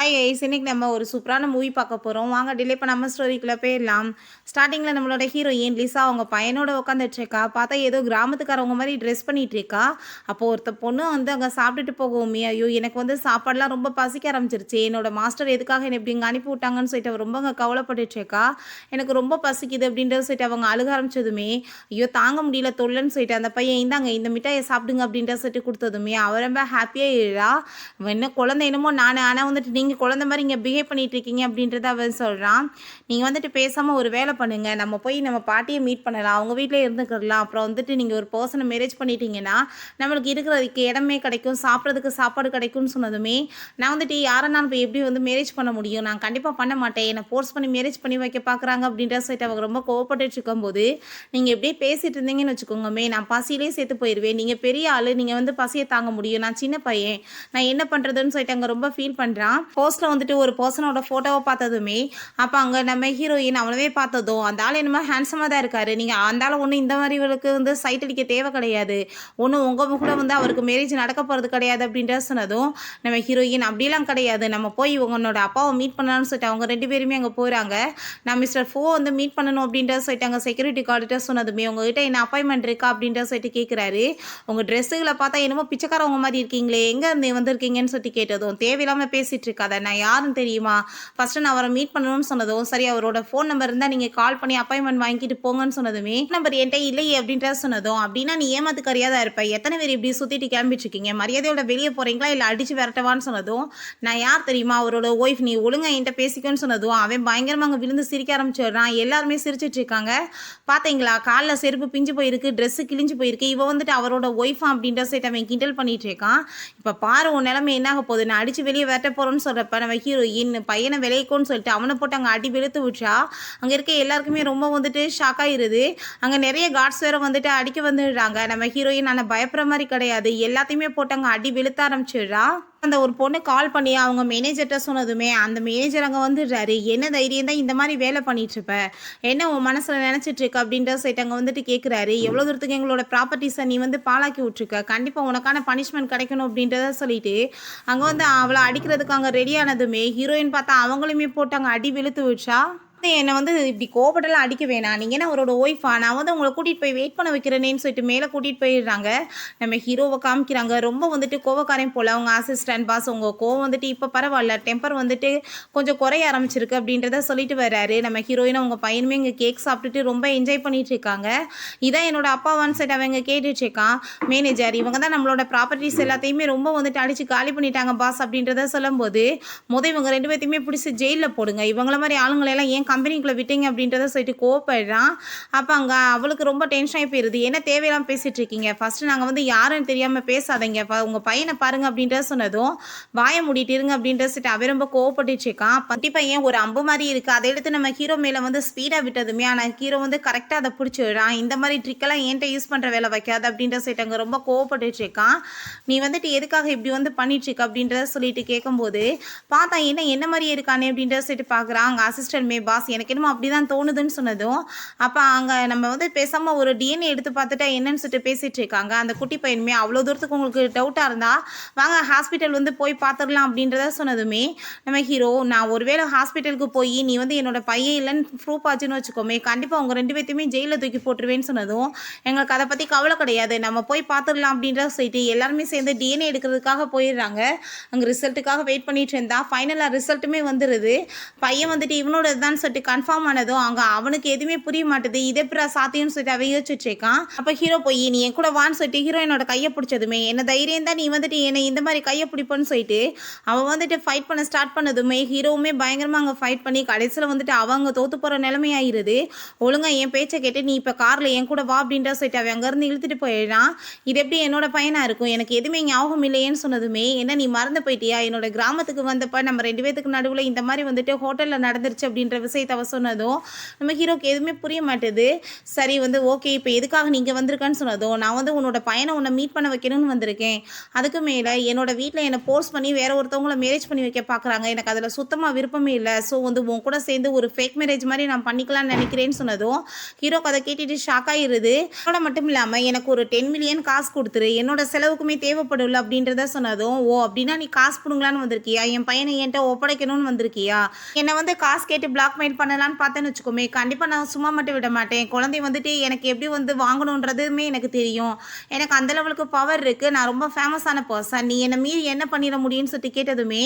Hi guys, இன்னைக்கு நம்ம ஒரு சூப்பரான மூவி பார்க்க போகிறோம். வாங்க டிலே பண்ணாமல் ஸ்டோரிக்குள்ளே போயிடலாம். ஸ்டார்டிங்கில் நம்மளோட ஹீரோயின் லிசா அவங்க பையனோட உட்காந்துட்டு இருக்கா. பார்த்தா ஏதோ கிராமத்துக்காரவங்க மாதிரி ட்ரெஸ் பண்ணிட்டு இருக்கா. அப்போ ஒருத்த பொண்ணு வந்து அங்கே சாப்பிட்டுட்டு போகவுமே, ஐயோ எனக்கு வந்து சாப்பாடுலாம் ரொம்ப பசிக்க ஆரம்பிச்சிருச்சு, என்னோட மாஸ்டர் எதுக்காக என்னை இப்படி இங்கே அனுப்பி விட்டாங்கன்னு சொல்லிட்டு அவ ரொம்ப அங்கே கவலைப்பட்டுட்டு இருக்கா. எனக்கு ரொம்ப பசிக்குது அப்படின்றத சொல்லிட்டு அவங்க அழுக ஆரம்பிச்சதுமே, ஐயோ தாங்க முடியல தொல்லைன்னு சொல்லிட்டு அந்த பையன் இந்தாங்க இந்த மிட்டாயை சாப்பிடுங்க அப்படின்ற சொல்லிட்டு கொடுத்ததுமே அவ ரொம்ப ஹாப்பியாக இல்லா. என்ன குழந்தை என்னமோ நான், ஆனால் வந்துட்டு நீங்கள் குழந்தை மாதிரி இங்கே பிஹேவ் பண்ணிட்டு இருக்கீங்க அப்படின்றத அவன் சொல்கிறான். நீங்கள் வந்துட்டு பேசாமல் ஒரு வேலை பண்ணுங்கள், நம்ம போய் நம்ம பாட்டியை மீட் பண்ணலாம், அவங்க வீட்டிலே இருந்துக்கிடலாம். அப்புறம் வந்துட்டு நீங்கள் ஒரு பர்சனை மேரேஜ் பண்ணிட்டீங்கன்னா நம்மளுக்கு இருக்கிறதுக்கு இடமே கிடைக்கும், சாப்பிட்றதுக்கு சாப்பாடு கிடைக்கும்னு சொன்னதுமே, நான் வந்துட்டு யாரை நான் இப்போ எப்படி வந்து மேரேஜ் பண்ண முடியும், நான் கண்டிப்பாக பண்ண மாட்டேன், என்னை ஃபோர்ஸ் பண்ணி மேரேஜ் பண்ணி வைக்க பார்க்குறாங்க அப்படின்ற சொல்லிட்டு அவங்க ரொம்ப கோவப்பட்டு இருக்கும்போது, நீங்கள் எப்படியே பேசிட்டு இருந்தீங்கன்னு வச்சுக்கோங்கமே, நான் பசியிலே சேர்த்து போயிடுவேன், நீங்கள் பெரிய ஆள், நீங்கள் வந்து பசியை தாங்க முடியும், நான் சின்ன பையன், நான் என்ன பண்ணுறதுன்னு சொல்லிட்டு அங்கே ரொம்ப ஃபீல் பண்ணுறான். போஸ்ட்டில் வந்துட்டு ஒரு பர்சனோட ஃபோட்டோவை பார்த்ததுமே, அப்போ அங்கே நம்ம ஹீரோயின் அவளவே பார்த்ததும், அந்த ஆள் என்னமோ ஹேண்ட்ஸமாக தான் இருக்காரு, நீங்கள் அந்த ஆள் ஒன்றும் இந்த மாதிரிகளுக்கு வந்து சைட் அடிக்க தேவை கிடையாது, ஒன்றும் உங்கள் கூட வந்து அவருக்கு மேரேஜ் நடக்க போகிறது கிடையாது அப்படின்ற சொன்னதும், நம்ம ஹீரோயின் அப்படிலாம் கிடையாது, நம்ம போய் உங்களோட அப்பாவை மீட் பண்ணலாம்னு சொல்லிட்டு அவங்க ரெண்டு பேருமே அங்கே போகிறாங்க. நான் மிஸ்டர் ஃபோ வந்து மீட் பண்ணணும் அப்படின்ற சொல்லிட்டு அங்கே செக்யூரிட்டி கார்டுகிட்ட சொன்னதுமே, உங்ககிட்ட என்ன அப்பாயின்மெண்ட் இருக்கா அப்படின்ற சொல்லிட்டு கேட்குறாரு. உங்கள் ட்ரெஸ்ஸுகளை பார்த்தா என்னமோ பிச்சைக்காரவங்க மாதிரி இருக்கீங்களே, எங்கே இருந்து வந்திருக்கீங்கன்னு சொல்லிட்டு கேட்டதும், தேவையில்லாமல் பேசிகிட்டு இருக்காத, நான் யாருன்னு தெரியுமா, ஃபஸ்ட்டு நான் அவரை மீட் பண்ணணும்னு சொன்னதும், சரி அவரோட ஃபோன் நம்பர் இருந்தால் நீங்கள் கால் பண்ணி அப்பாயின்மெண்ட் வாங்கிட்டு போங்கன்னு சொன்னதுமே, நம்பர் என்கிட்ட இல்லையே அப்படின்ற சொன்னதும், அப்படின்னா நீ ஏமாத்துக்காரியாக தான் இருப்ப, எத்தனை பேர் இப்படி சுற்றிட்டு கிளம்பிட்டு இருக்கீங்க, மரியாதையோட வெளியே போகிறீங்களா இல்லை அடித்து விரட்டவான்னு சொன்னதும், நான் யார் தெரியுமா அவரோட ஒய்ஃப், நீ ஒழுங்கா என்கிட்ட பேசிக்கோன்னு சொன்னதும், அவன் பயங்கரமாக அங்கே விழுந்து சிரிக்க ஆரம்பிச்சிடுறான். எல்லாருமே சிரிச்சிட்டு இருக்காங்க. பார்த்தீங்களா காலில் செருப்பு பிஞ்சு போயிருக்கு, ட்ரெஸ்ஸு கிழிஞ்சு போயிருக்கு, இவ வந்துட்டு அவரோட ஒய்ஃபா அப்படின்ற சைட் அவன் கிண்டல் பண்ணிட்டு இருக்கான். இப்போ பாரு உன் நிலைமை என்ன ஆக போகுது, நான் அடித்து வெளியே விரட்ட போகிறோன்னு சொல்கிறப்ப நம்ம ஹீரோயின் பையனை விளையக்கோன்னு சொல்லிட்டு அவனை போட்டு அங்கே அடி வெளுத்து விட்டா. அங்கே இருக்க எல்லாருக்குமே ரொம்ப வந்துட்டு ஷாக் ஆகிருது. அங்கே நிறைய கார்ட்ஸ் வேறு வந்துட்டு அடிக்க வந்துடுறாங்க. நம்ம ஹீரோயின் ஆனால் பயப்படுற மாதிரி கிடையாது, எல்லாத்தையுமே போட்டு அங்கே அடி வெளுத்த ஆரம்பிச்சிடுறா. அந்த ஒரு பொண்ணு கால் பண்ணி அவங்க மேனேஜர்கிட்ட சொன்னதுமே அந்த மேனேஜர் அங்கே வந்துடுறாரு. என்ன தைரியம் தான் இந்த மாதிரி வேலை பண்ணிட்டு இருப்ப, என்ன உன் மனசில் நினச்சிட்டு இருக்க அப்படின்ற சைட் அங்கே வந்துட்டு கேட்குறாரு. எவ்வளோ தூரத்துக்கு எங்களோட ப்ராப்பர்ட்டிஸை நீ வந்து பாலாக்கி விட்ருக்க, கண்டிப்பாக உனக்கான பனிஷ்மெண்ட் கிடைக்கணும் அப்படின்றத சொல்லிட்டு அங்கே வந்து அவளை அடிக்கிறதுக்கு அங்கே ரெடியானதுமே ஹீரோயின் பார்த்தா அவங்களுமே போட்டு அங்கே அடி வெளுத்து விட்டா. என்னை வந்து இப்படி கோபப்பட்டெல்லாம் அடிக்க வேணாம், நீங்கள் என்ன அவரோட ஒய்ஃபா, நான் வந்து உங்களை கூட்டிகிட்டு போய் வெயிட் பண்ண வைக்கிறேனேன்னு சொல்லிட்டு மேலே கூட்டிகிட்டு போயிடுறாங்க. நம்ம ஹீரோவை காமிக்கிறாங்க, ரொம்ப வந்துட்டு கோவக்காரையும் போல் அவங்க அசிஸ்டன்ட் பாஸ், உங்கள் கோவம் வந்துட்டு இப்போ பரவாயில்ல, டெம்பர் வந்துட்டு கொஞ்சம் குறைய ஆரம்பிச்சிருக்கு அப்படின்றத சொல்லிட்டு வர்றாரு. நம்ம ஹீரோயினும் அவங்க பையனுமே இங்கே கேக் சாப்பிட்டுட்டு ரொம்ப என்ஜாய் பண்ணிட்டு இருக்காங்க. இதான் என்னோட அப்பாவான்னு சொல்லிட்டு அவங்க கேட்டுட்டு இருக்கான். மேனேஜர் இவங்க தான் நம்மளோட ப்ராப்பர்ட்டிஸ் எல்லாத்தையுமே ரொம்ப வந்துட்டு அடித்து காலி பண்ணிட்டாங்க பாஸ் அப்படின்றத சொல்லும்போது, இவங்க ரெண்டு பேர்த்தையுமே பிடிச்சி ஜெயிலில் போடுங்க, இவங்கள மாதிரி ஆளுங்களெல்லாம் ஏன் கம்பெனிக்குள்ளே விட்டீங்க அப்படின்றத சொல்லிட்டு கோவப்படுறான். அப்போ அங்கே அவளுக்கு ரொம்ப டென்ஷன் ஆகி போயிடுது. என்ன தேவையெல்லாம் பேசிகிட்டு இருக்கீங்க, ஃபஸ்ட்டு நாங்கள் வந்து யாருன்னு தெரியாமல் பேசாதீங்க, உங்கள் பையனை பாருங்கள் அப்படின்றத சொன்னதும், வாயை மூடிட்டு இருங்க அப்படின்றத சொல்லிட்டு அவன் ரொம்ப கோவப்பட்டுட்டு இருக்கான். பட்டி பையன் ஒரு அம்பு மாதிரி இருக்குது, அதை எடுத்து நம்ம ஹீரோ மேலே வந்து ஸ்பீடாக விட்டதுமே ஆனால் ஹீரோ வந்து கரெக்டாக அதை பிடிச்சிடுறான். இந்த மாதிரி ட்ரிக்கெல்லாம் என்கிட்ட யூஸ் பண்ணுற வேலை வைக்காது அப்படின்ற சொல்லிட்டு அங்கே ரொம்ப கோவப்பட்டுட்டு இருக்கான். நீ வந்துட்டு எதுக்காக இப்படி வந்து பண்ணிட்டு இருக்க அப்படின்றத சொல்லிட்டு கேட்கும்போது, பார்த்தா என்ன மாதிரி இருக்கானே அப்படின்றத சொல்லிட்டு பார்க்குறான். அங்கே அசிஸ்டன்ட் மே பாஸ் எனக்கு என்னமோ அப்படி தான் தோணுதுன்னு சொன்னதும், அப்போ அங்கே நம்ம வந்து பேசாமல் ஒரு டிஎன்ஏ எடுத்து பார்த்துட்டா என்னன்னு சொல்லிட்டு பேசிகிட்டு இருக்காங்க. அந்த குட்டி பையனுமே அவ்வளோ தூரத்துக்கு உங்களுக்கு டவுட்டாக இருந்தால் வாங்க ஹாஸ்பிட்டல் வந்து போய் பார்த்துடலாம் அப்படின்றத சொன்னதுமே, நம்ம ஹீரோ நான் ஒருவேளை ஹாஸ்பிட்டலுக்கு போய் நீ வந்து என்னோட பையன் இல்லைன்னு ப்ரூஃப் ஆச்சுன்னு வச்சுக்கோமே, கண்டிப்பாக அவங்க ரெண்டு பேர்த்தையுமே ஜெயிலில் தூக்கி போட்டுருவேன்னு சொன்னதும், எங்களுக்கு அதை பற்றி கவலை கிடையாது, நம்ம போய் பார்த்துடலாம் அப்படின்ற சொல்லிட்டு எல்லாருமே சேர்ந்து டிஎன்ஏ எடுக்கிறதுக்காக போயிடுறாங்க. அங்கே ரிசல்ட்டுக்காக வெயிட் பண்ணிட்டு இருந்தா ஃபைனலாக ரிசல்ட்டுமே வந்துடுது. பையன் வந்துட்டு இவனோட தான் சொல்லிட்டு கன்ஃபார்ம் ஆனதும் அங்கே அவனுக்கு எதுவுமே புரிய மாட்டுது, இதே பிற சாத்தியம்னு சொல்லிட்டு அவன் யோசிச்சுட்டு இருக்கான். அப்போ ஹீரோ போய் நீ என் கூட வான்னு சொல்லிட்டு ஹீரோயினோட கையை பிடிச்சதுமே, என்ன தைரியம் தான் நீ வந்துட்டு என்னை இந்த மாதிரி கையை பிடிப்போன்னு சொல்லிட்டு அவன் வந்துட்டு ஃபைட் பண்ண ஸ்டார்ட் பண்ணதுமே ஹீரோவுமே பயங்கரமாக அங்கே ஃபைட் பண்ணி கடைசியில் வந்துட்டு அவங்க தோற்று போகிற நிலைமையாயிருது. ஒழுங்கா என் பேச்சை கேட்டு நீ இப்போ காரில் என் கூட வா அப்படின்ற சொல்லிட்டு அவன் அங்கேருந்து இழுத்துட்டு போயிடுறான். இது எப்படி என்னோட பையனாக இருக்கும், எனக்கு எதுவுமே ஞாபகம் இல்லையேன்னு சொன்னதுமே, என்ன நீ மறந்து போயிட்டியா, என்னோட கிராமத்துக்கு வந்தப்போ நம்ம ரெண்டு பேத்துக்கு நடுவில் இந்த மாதிரி வந்துட்டு ஹோட்டலில் நடந்துருச்சு அப்படின்ற விஷயத்த அவ சொன்னதும் நம்ம ஹீரோக்கு எதுவுமே புரிய மாட்டுது. சரி வந்து ஓகே இப்போ எதுக்காக நீ இங்க வந்திருக்கன்னு சொன்னதும், நான் வந்து உன்னோட பையன உன்ன மீட் பண்ண வைக்கணும்னு வந்திருக்கேன். அதுக்கு மேல என்னோட வீட்ல என்ன ஃபோர்ஸ் பண்ணி வேற ஒருத்தவங்கள மேரேஜ் பண்ணி வைக்க பார்க்குறாங்க. எனக்கு அதுல சுத்தமா விருப்பமே இல்ல. ஸோ வந்து உன் கூட சேர்ந்து ஒரு ஃபேக் மேரேஜ் மாரி நான் பண்ணிக்கலாம்னு நெனைக்கிறேன்னு சொன்னதும், ஹீரோக்கு அத கேட்டுட்டு ஷாக் ஆயிருது. அதோட மட்டும் இல்லாம எனக்கு ஒரு 10,000,000 காசு குடுத்துரு. என்னோட செலவுக்குமே தேவைப்படும்ல அப்படின்றத சொன்னதும், ஓ! அப்படின்னா நீ காசு புடுங்கலான்னு வந்திருக்கியா? என் பையன என்ட்ட ஒப்படைக்கணும்னு வந்திருக்கியா? என்ன வந்து காசு கேட்டு பிளாக்மெயில் பண்ணலான்னு பார்த்தேன்னு வச்சுக்கோமே, கண்டிப்பா நான் சும்மா மட்டும் விட மாட்டேன். குழந்தைய வந்துட்டு எனக்கு எப்படி வந்து வாங்கணுன்றதுமே எனக்கு தெரியும். எனக்கு அந்த லெவலுக்கு பவர் இருக்கு. நான் ரொம்ப ஃபேமஸான பெர்சன். நீ என்ன மீறி என்ன பண்ணிற முடியும்னு சொல்லிட்டு கேட்டதுமே,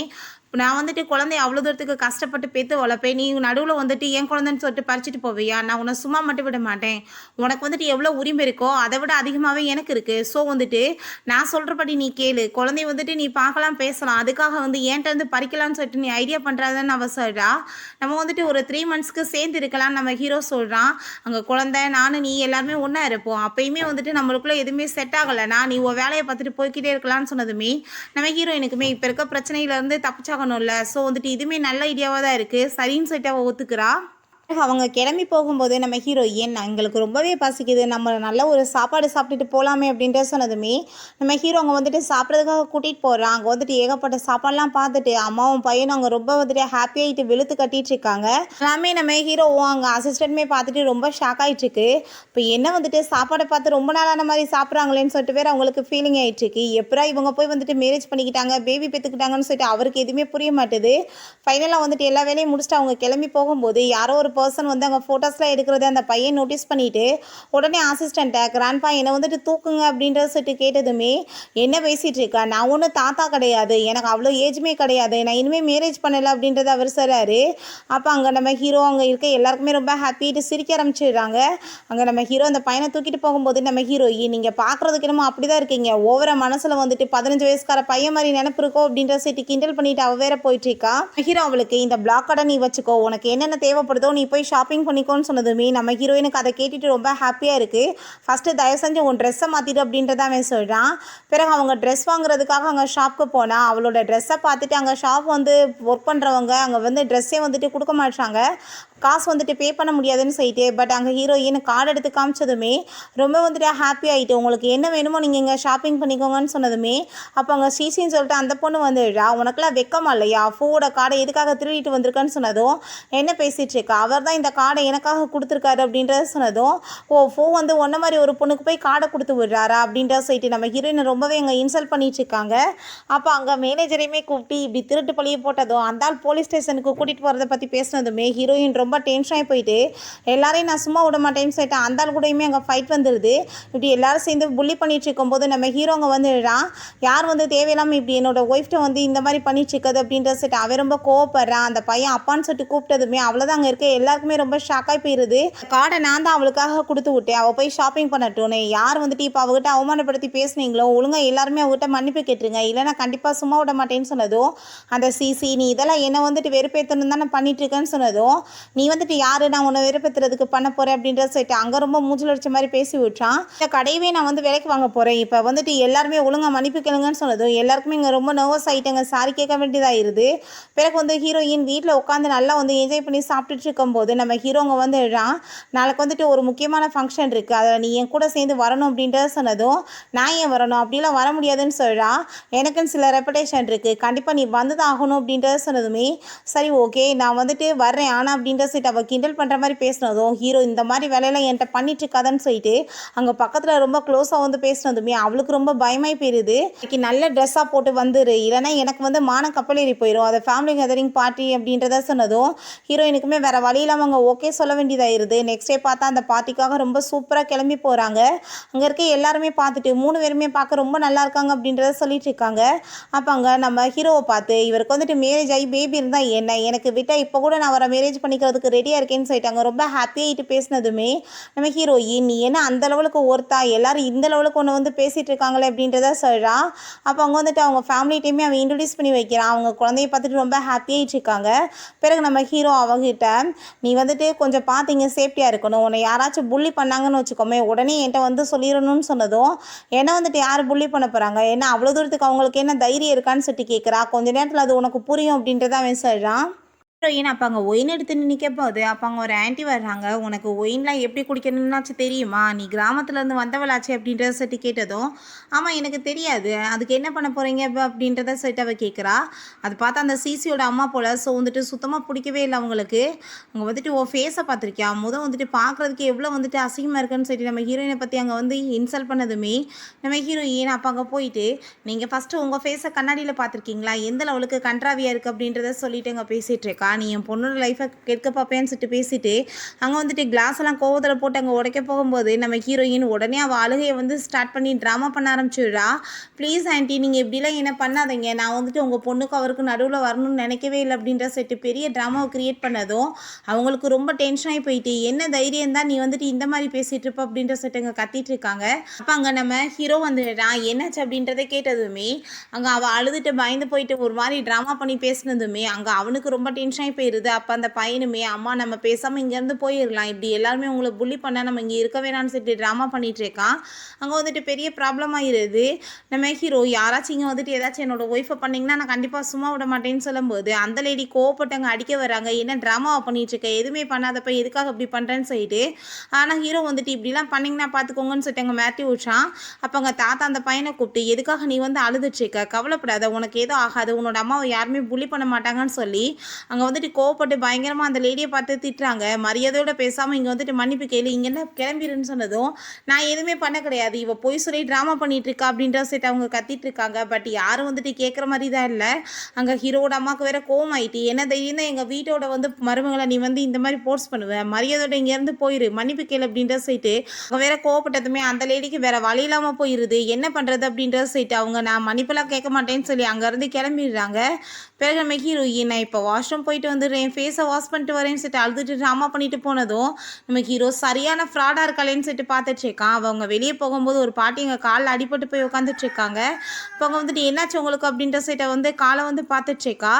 நான் வந்துட்டு குழந்தைய அவ்வளோ தூரத்துக்கு கஷ்டப்பட்டு பெத்து வளர்ப்பேன். நீ நடுவுல வந்துட்டு என் குழந்தைன்னு சொல்லிட்டு பறிச்சுட்டு போவியா? நான் உன்ன சும்மா மட்டும் விட மாட்டேன். உனக்கு வந்துட்டு எவ்வளோ உரிமை இருக்கோ, அத விட அதிகமாவே எனக்கு இருக்கு. ஸோ வந்துட்டு நான் சொல்றபடி நீ கேளு. குழந்தைய வந்துட்டு நீ பார்க்கலாம், பேசலாம். அதுக்காக வந்து என்ட்ட இருந்து பறிக்கலான்னு சொல்லிட்டு நீ ஐடியா பண்றாதன்னு அவ சொல்றா. நம்ம வந்துட்டு ஒரு 3 மந்த்ஸ்க்கு சேர்ந்து இருக்கலாம்னு நம்ம ஹீரோ சொல்றான். அங்க குழந்தை, நானு, நீ எல்லாருமே ஒண்ணா இருப்போம். அப்பயுமே வந்துட்டு நம்மளுக்குள்ள எதுவுமே செட் ஆகலன்னா, நீ உன் வேலைய பார்த்துட்டு போய்க்கிட்டே இருக்கலாம்னு சொன்னதுமே, நம்ம ஹீரோயினுக்குமே இப்ப இருக்க பிரச்சனையிலருந்து தப்பிச்சாகணும்ல. ஸோ வந்துட்டு இதுவுமே நல்ல ஐடியாவா தான் இருக்கு. சரின்னு சொல்லிட்டு அவ ஒத்துக்கிறா. அவங்க கிளம்பி போகும்போது நம்ம ஹீரோயின் எங்களுக்கு ரொம்பவே பசிக்குது, நம்ம நல்ல ஒரு சாப்பாடு சாப்பிட்டுட்டு போகலாமே அப்படின்ட்டு சொன்னதுமே நம்ம ஹீரோ அங்கே வந்துட்டு சாப்பிட்றதுக்காக கூட்டிகிட்டு போகிறான். அங்கே வந்துட்டு ஏகப்பட்ட சாப்பாடுலாம் பார்த்துட்டு அம்மாவும் பையனும் அங்கே ரொம்ப வந்துட்டு ஹாப்பியாகிட்டு வெளுத்து கட்டிட்டு இருக்காங்க. எல்லாமே நம்ம ஹீரோவும் அங்கே அசிஸ்டன்ட்மே பார்த்துட்டு ரொம்ப ஷாக் ஆகிட்டு இருக்கு. இப்போ என்ன வந்துட்டு சாப்பாடை பார்த்து ரொம்ப நாளான மாதிரி சாப்பிட்றாங்களேன்னு சொல்லிட்டு வேறு அவங்களுக்கு ஃபீலிங் ஆகிட்டு இருக்கு. எப்படா இவங்க போய் வந்துட்டு மேரேஜ் பண்ணிக்கிட்டாங்க, பேபி பெற்றுக்கிட்டாங்கன்னு சொல்லிட்டு அவருக்கு எதுவுமே புரிய மாட்டுது. ஃபைனலாக வந்துட்டு எல்லா வேலையும் முடிச்சுட்டு அவங்க கிளம்பி போகும்போது யாரோ ஒரு பர்சன் வந்து அங்கே ஃபோட்டோஸ்லாம் எடுக்கிறத அந்த பையன் நோட்டீஸ் பண்ணிவிட்டு உடனே அசிஸ்டண்ட்டை கிராண்ட்பா என்னை வந்துட்டு தூக்குங்க அப்படின்றத சொல்லிட்டு கேட்டதுமே, என்ன பேசிகிட்டு இருக்கா, நான் ஒன்றும் தாத்தா கிடையாது, எனக்கு அவ்வளோ ஏஜுமே கிடையாது, நான் இனிமேல் மேரேஜ் பண்ணலை அப்படின்றத அவர் சொல்கிறாரு. அப்போ அங்கே நம்ம ஹீரோ அங்கே இருக்க எல்லாருக்குமே ரொம்ப ஹாப்பிட்டு சிரிக்க ஆரம்பிச்சிடுறாங்க. அங்கே நம்ம ஹீரோ அந்த பையனை தூக்கிட்டு போகும்போது நம்ம ஹீரோயின் நீங்கள் பார்க்குறதுக்கு என்னமோ அப்படி தான் இருக்கீங்க, ஓவர மனசில் வந்துட்டு 15 வயசுக்கார பையன் மாதிரி நினப்பு இருக்கோ அப்படின்ற சொல்லிட்டு கிண்டல் பண்ணிட்டு அவ வேற போயிட்டு இருக்கா. ஹீரோ அவளுக்கு இந்த பிளாக் கடை நீ வச்சுக்கோ, உனக்கு என்னென்ன தேவைப்படுதோ நீ போய் ஷாப்பிங் பண்ணிக்கோன்னு சொன்னதுமே நம்ம ஹீரோயினுக்கு அதை கேட்டுட்டு ரொம்ப ஹாப்பியாக இருக்குது. ஃபஸ்ட்டு தயவு செஞ்சு உன் ட்ரெஸ்ஸை மாற்றிட்டு அப்படின்றத அவன் சொல்கிறான். பிறகு அவங்க ட்ரெஸ் வாங்குறதுக்காக அங்கே ஷாப்புக்கு போனால் அவளோட ட்ரெஸ்ஸை பார்த்துட்டு அங்கே ஷாப் வந்து ஒர்க் பண்ணுறவங்க அங்கே வந்து ட்ரெஸ்ஸே வந்துட்டு கொடுக்க மாட்டாங்க, காசு வந்துட்டு பே பண்ண முடியாதுன்னு சொல்லிட்டு. பட் அங்கே ஹீரோயின் கார்டு எடுத்து காமிச்சதுமே ரொம்ப வந்துட்டு ஹாப்பி ஆகிட்டு உங்களுக்கு என்ன வேணுமோ நீங்கள் இங்கே ஷாப்பிங் பண்ணிக்கோங்கன்னு சொன்னதுமே அப்போ அங்கே சீசின்னு சொல்லிட்டு அந்த பொண்ணு வந்துடுறா. உனக்குலாம் வெக்கமா இல்லையா, ஃபோட கார்டை எதுக்காக திருடிட்டு வந்திருக்கான்னு சொன்னதும் என்ன பேசிகிட்டு இருக்கா, அவர் தான் இந்த கார்டை எனக்காக கொடுத்துருக்காரு அப்படின்றத சொன்னதும், ஓ ஃபோ வந்து ஒன்ன மாதிரி ஒரு பொண்ணுக்கு போய் கார்டை கொடுத்து விடுறாரா அப்படின்றத சொல்லிட்டு நம்ம ஹீரோயினை ரொம்பவே அங்கே இன்சல்ட் பண்ணிட்டு இருக்காங்க. அப்போ அங்கே மேனேஜரையுமே கூப்பிட்டு இப்படி திருட்டு பழிய போட்டதும் அந்த ஆள் போலீஸ் ஸ்டேஷனுக்கு கூட்டிகிட்டு போகிறத பற்றி பேசினதுமே ஹீரோயின் ரொம்ப டென்ஷன் ஆகி போயிட்டு எல்லாரையும் நான் சும்மா விட மாட்டேன்னு சொல்லிட்டு அந்த ஆள் கூடயுமே அங்கே ஃபைட் வந்துடுது. இப்படி எல்லாரும் சேர்ந்து புள்ளி பண்ணிட்டு இருக்கும்போது நம்ம ஹீரோ அங்கே வந்துடுறான். யார் வந்து தேவையில்லாமல் இப்படி என்னோட ஒய்ஃப்ட்ட வந்து இந்த மாதிரி பண்ணிட்டு இருக்குது அப்படின்ற சொல்லிட்டு அவன் ரொம்ப கோவப்படுறான். அந்த பையன் அப்பான்னு சொல்லிட்டு கூப்பிட்டதுமே அவ்வளோதான் அங்கே இருக்க எல்லாருக்குமே ரொம்ப ஷாக்காகி போயிடுது. கார்டை நான் தான் அவளுக்காக கொடுத்து விட்டேன், அவள் போய் ஷாப்பிங் பண்ணட்டும்னு. யார் வந்துட்டு இப்போ அவகிட்ட அவமானப்படுத்தி பேசுனீங்களோ ஒழுங்காக எல்லாருமே அவகிட்ட மன்னிப்பு கேட்டுருங்க, இல்லைன்னா கண்டிப்பாக சும்மா விட மாட்டேன்னு சொன்னதும் அந்த சிசி நீ இதெல்லாம் என்ன வந்துட்டு வெறுப்பேற்றணும் தானே பண்ணிட்டு இருக்கேன்னு சொன்னதும், நீ வந்துட்டு யாரு நான் உன்னை வெறுப்பேற்றுறதுக்கு பண்ண போகிறேன் அப்படின்றத சொல்லிட்டு அங்கே ரொம்ப மூஞ்சில் அடிச்ச மாதிரி பேசி விட்டான். இந்த கடையவே நான் வந்து விலைக்கு வாங்க போகிறேன், இப்போ வந்துட்டு எல்லாருமே ஒழுங்காக மன்னிப்பு கேளுங்கன்னு சொன்னதும் எல்லாருக்குமே இங்கே ரொம்ப நர்வஸ் ஆகிட்டாங்க, சாரி கேட்க வேண்டியதாகிடுது. பிறகு வந்து ஹீரோயின் வீட்டில் உட்காந்து நல்லா வந்து என்ஜாய் பண்ணி சாப்பிட்டுட்டு இருக்கும்போது நம்ம ஹீரோங்க வந்து நாளைக்கு வந்துட்டு ஒரு முக்கியமான ஃபங்க்ஷன் இருக்குது, அதில் நீ என் கூட சேர்ந்து வரணும் அப்படின்றத சொன்னதும் நான் ஏன் வரணும், அப்படிலாம் வர முடியாதுன்னு சொல்கிறா. எனக்குன்னு சில ரெப்புடேஷன் இருக்குது, கண்டிப்பாக நீ வந்து தான் ஆகணும் அப்படின்றத சொன்னதுமே சரி ஓகே நான் வந்துட்டு வர்றேன், ஆனால் அப்படின்ற சொல்லிட்டு அவள் கிண்டல் பண்ணுற மாதிரி பேசினதும் ஹீரோ இந்த மாதிரி வேலையெல்லாம் என்கிட்ட பண்ணிட்டு இருக்காதுன்னு சொல்லிட்டு அங்கே பக்கத்தில் ரொம்ப க்ளோஸாக வந்து பேசினதுமே அவளுக்கு ரொம்ப பயமாகி போயிடுது. இன்னைக்கு நல்ல ட்ரெஸ்ஸாக போட்டு வந்துரு, இல்லைன்னா எனக்கு வந்து மானம் கப்பலேறி போயிடும், அதை ஃபேமிலி கேதரிங் பார்ட்டி அப்படின்றத சொன்னதும் ஹீரோயினுக்குமே வேறு வழி இல்லாமல் அங்கே ஓகே சொல்ல வேண்டியதாயிருது. நெக்ஸ்ட் டே பார்த்தா அந்த பார்ட்டிக்காக ரொம்ப சூப்பராக கிளம்பி போகிறாங்க. அங்கே இருக்க எல்லாருமே பார்த்துட்டு 3 பேருமே பார்க்க ரொம்ப நல்லா இருக்காங்க அப்படின்றத சொல்லிட்டு இருக்காங்க. அப்போ அங்கே நம்ம ஹீரோவை பார்த்து இவருக்கு வந்துட்டு மேரேஜ் ஆகி பேபி இருந்தால் என்ன, எனக்கு விட்டால் இப்போ கூட நான் அவரை மேரேஜ் பண்ணிக்கிறதுக்கு ரெடியாக இருக்கேன்னு சொல்லிட்டாங்க. ரொம்ப ஹாப்பியாகிட்டு பேசினதுமே நம்ம ஹீரோயின் நீ என்ன அந்த லெவலுக்கு ஒருத்தா, எல்லாரும் இந்த லெவலுக்கு ஒன்று வந்து பேசிகிட்டு இருக்காங்களே அப்படின்றத சொல்கிறா. அப்போ அவங்க வந்துட்டு அவங்க ஃபேமிலிட்டையுமே அவன் இன்ட்ரடியூஸ் பண்ணி வைக்கிறான். அவங்க குழந்தைய பார்த்துட்டு ரொம்ப ஹாப்பியாகிட்டு இருக்காங்க. பிறகு நம்ம ஹீரோ அவங்ககிட்ட நீ வந்துட்டு கொஞ்சம் பார்த்தீங்க சேஃப்டியாக இருக்கணும், உன்னை யாராச்சும் புள்ளி பண்ணாங்கன்னு வச்சுக்கோமே உடனே என்கிட்ட வந்து சொல்லிடணும்னு சொன்னதும் என்ன வந்துட்டு யார் புள்ளி பண்ண போகிறாங்க, ஏன்னா அவ்வளோ தூரத்துக்கு அவங்களுக்கு என்ன தைரியம் இருக்கான்னு சொல்லிட்டு கேட்குறா. கொஞ்ச நேரத்தில் அது உனக்கு புரியும் அப்படின்றத அவன் சொல்கிறான். ஹீரோயின் அப்ப அங்க ஒயின் எடுத்துன்னு நிக்கப்போது, அப்ப அங்க ஒரு ஆன்டி வர்றாங்க. "உனக்கு ஒயின்லாம் எப்படி குடிக்கணும்னாச்சும் தெரியுமா? நீ கிராமத்துலருந்து வந்தவளாச்சே" அப்படின்றத சொல்லிட்டு கேட்டதும், "ஆமா எனக்கு தெரியாது. அதுக்கு என்ன பண்ண போறீங்க இப்ப?" அப்படின்றத சொல்லிட்டு அவ கேட்குறா. அது பார்த்தா அந்த சிசியோட அம்மா போல. ஸோ வந்துட்டு சுத்தமா புடிக்கவே இல்ல அவங்களுக்கு. அவங்க வந்துட்டு, "உன் ஃபேஸ பார்த்துருக்கியா? வந்துட்டு பார்க்குறதுக்கு எவ்வளோ வந்துட்டு அசிங்கமா இருக்குன்னு" சொல்லிட்டு நம்ம ஹீரோயின பத்தி அங்க வந்து இன்சல்ட் பண்ணதுமே, நம்ம ஹீரோயின் அப்ப அங்க போயிட்டு, "நீங்க ஃபர்ஸ்ட்டு உங்க ஃபேஸ கண்ணாடில பார்த்துருக்கீங்களா? எந்த லெவலுக்கு கண்றாவியா இருக்கு" அப்படின்றத சொல்லிட்டு அங்க பேசிட்டு இருக்கா. "நீ என் பொண்ணோட லைஃப கெடுக்க பார்ப்பேன்னு" சொல்லிட்டு பேசிட்டு, அங்க வந்துட்டு கிளாஸ் எல்லாம் கோவத்துல போட்டு அங்க உடைக்க போகும்போது, நம்ம ஹீரோயின் உடனே அவ அழுகைய வந்து ஸ்டார்ட் பண்ணி ட்ராமா பண்ண ஆரம்பிச்சுடுறா. "ப்ளீஸ் ஆன்ட்டி நீங்க இப்படிலாம் என்ன பண்ணாதீங்க. நான் வந்துட்டு உங்க பொண்ணுக்கும் அவருக்கும் நடுவுல வரணும்னு நினைக்கவே இல்ல" அப்படின்ற சொல்லிட்டு பெரிய ட்ராமாவ கிரியேட் பண்ணதும், அவங்களுக்கு ரொம்ப டென்ஷன் ஆயி போயிட்டு, "என்ன தைரியம் தான் நீ வந்துட்டு இந்த மாரி பேசிட்டு இருப்ப" அப்படின்ற சொல்லிட்டு அங்க கத்திட்டு இருக்காங்க. அப்ப அங்க நம்ம ஹீரோ வந்துடுறான். என்னாச்சு அப்படின்றத கேட்டதுமே, அங்க அவ அழுதுட்டு பயந்து போயிட்டு ஒரு மாரி ட்ராமா பண்ணி பேசினதுமே, அங்க அவனுக்கு ரொம்ப டென்ஷன் ஆயி போயிருது. அப்ப அந்த பையனுமே, "அம்மா நம்ம பேசாம இங்கேருந்து போயிரலாம். இப்படி எல்லாருமே உங்கள புல்லி பண்ணா நம்ம இங்க இருக்க வேணாம்னு" சொல்லிட்டு ட்ராமா பண்ணிட்டு இருக்கான். அங்க வந்துட்டு பெரிய ப்ராப்ளம் ஆயிருது. நம்ம ஹீரோ, "யாராச்சும் இங்க வந்துட்டு ஏதாச்சும் என்னோட ஒய்ஃப பண்ணீங்கன்னா, நான் கண்டிப்பா சும்மா விட மாட்டேன்னு" சொல்லும்போது, அந்த லேடி கோவப்பட்டு அங்க அடிக்க வராங்க. "என்ன ட்ராமாவா பண்ணிட்டு இருக்க? எதுவுமே பண்ணாதப்ப எதுக்காக இப்படி பண்றேன்னு" சொல்லிட்டு. ஆனா ஹீரோ வந்துட்டு, "இப்படிலாம் பண்ணீங்கன்னா பார்த்துக்கோங்கன்னு" சொல்லிட்டு அங்க மிரட்டி விட்றான். அப்ப அங்க தாத்தா அந்த பையன கூப்பிட்டு, "எதுக்காக நீ வந்து அழுதுட்டு இருக்க? கவலைப்படாத. உனக்கு எதுவும் ஆகாது. உன்னோட அம்மாவ யாருமே புல்லி பண்ண மாட்டாங்கன்னு" சொல்லி, அங்க வந்துட்டு கோவப்பட்டு பயங்கரமா அந்த லேடிய பார்த்து திட்டுறாங்க. "மரியாதையோட பேசாம இங்க வந்துட்டு மன்னிப்பு கேளு. இங்கேருந்து கிளம்பிருன்னு" சொன்னதும், "நான் எதுவுமே பண்ண கிடையாது. இவ பொய் சொல்லி ட்ராமா பண்ணிட்டு இருக்கா" அப்படின்ற சொல்லிட்டு அவங்க கத்திட்டு இருக்காங்க. பட் யாரும் வந்துட்டு கேட்குற மாரி தான் இல்ல. அங்க ஹீரோவோட அம்மாவுக்கு வேற கோவம் ஆயிட்டு, "என்ன தைரியம் தான் எங்க வீட்டோட வந்து மருமகள நீ வந்து இந்த மாரி ஃபோர்ஸ் பண்ணுவ? மரியாதையோட இங்கேருந்து போயிரு. மன்னிப்பு கேளு" அப்படின்ற சொல்லிட்டு அவங்க வேற கோவப்பட்டதுமே அந்த லேடிக்கு வேற வழி இல்லாம போயிருது. என்ன பண்றது அப்படின்றத சொல்லிட்டு அவங்க, "நான் மன்னிப்பெல்லாம் கேட்க மாட்டேன்னு" சொல்லி அங்கேருந்து கிளம்பிடுறாங்க. பிறகு நம்ம ஹீரோயின், "நான் இப்போ வாஷ்ரூம் போயிட்டு வந்துடுறேன். ஃபேஸை வாஷ் பண்ணிட்டு வரேன்னு" சொல்லிட்டு அழுதுட்டு ட்ராமா பண்ணிட்டு போனதும், நம்ம ஹீரோ சரியான ஃப்ராடா இருக்காளேன்னு சொல்லிட்டு பார்த்துட்டு இருக்கான். அவங்க வெளியே போகும்போது ஒரு பாட்டி எங்க காலில் அடிபட்டு போய் உட்காந்துட்டு இருக்காங்க. இப்போ அவங்க வந்துட்டு, "என்னாச்சு உங்களுக்கு?" அப்படின்ற சொல்லிட்டு வந்து காலை வந்து பார்த்துட்டு இருக்கா.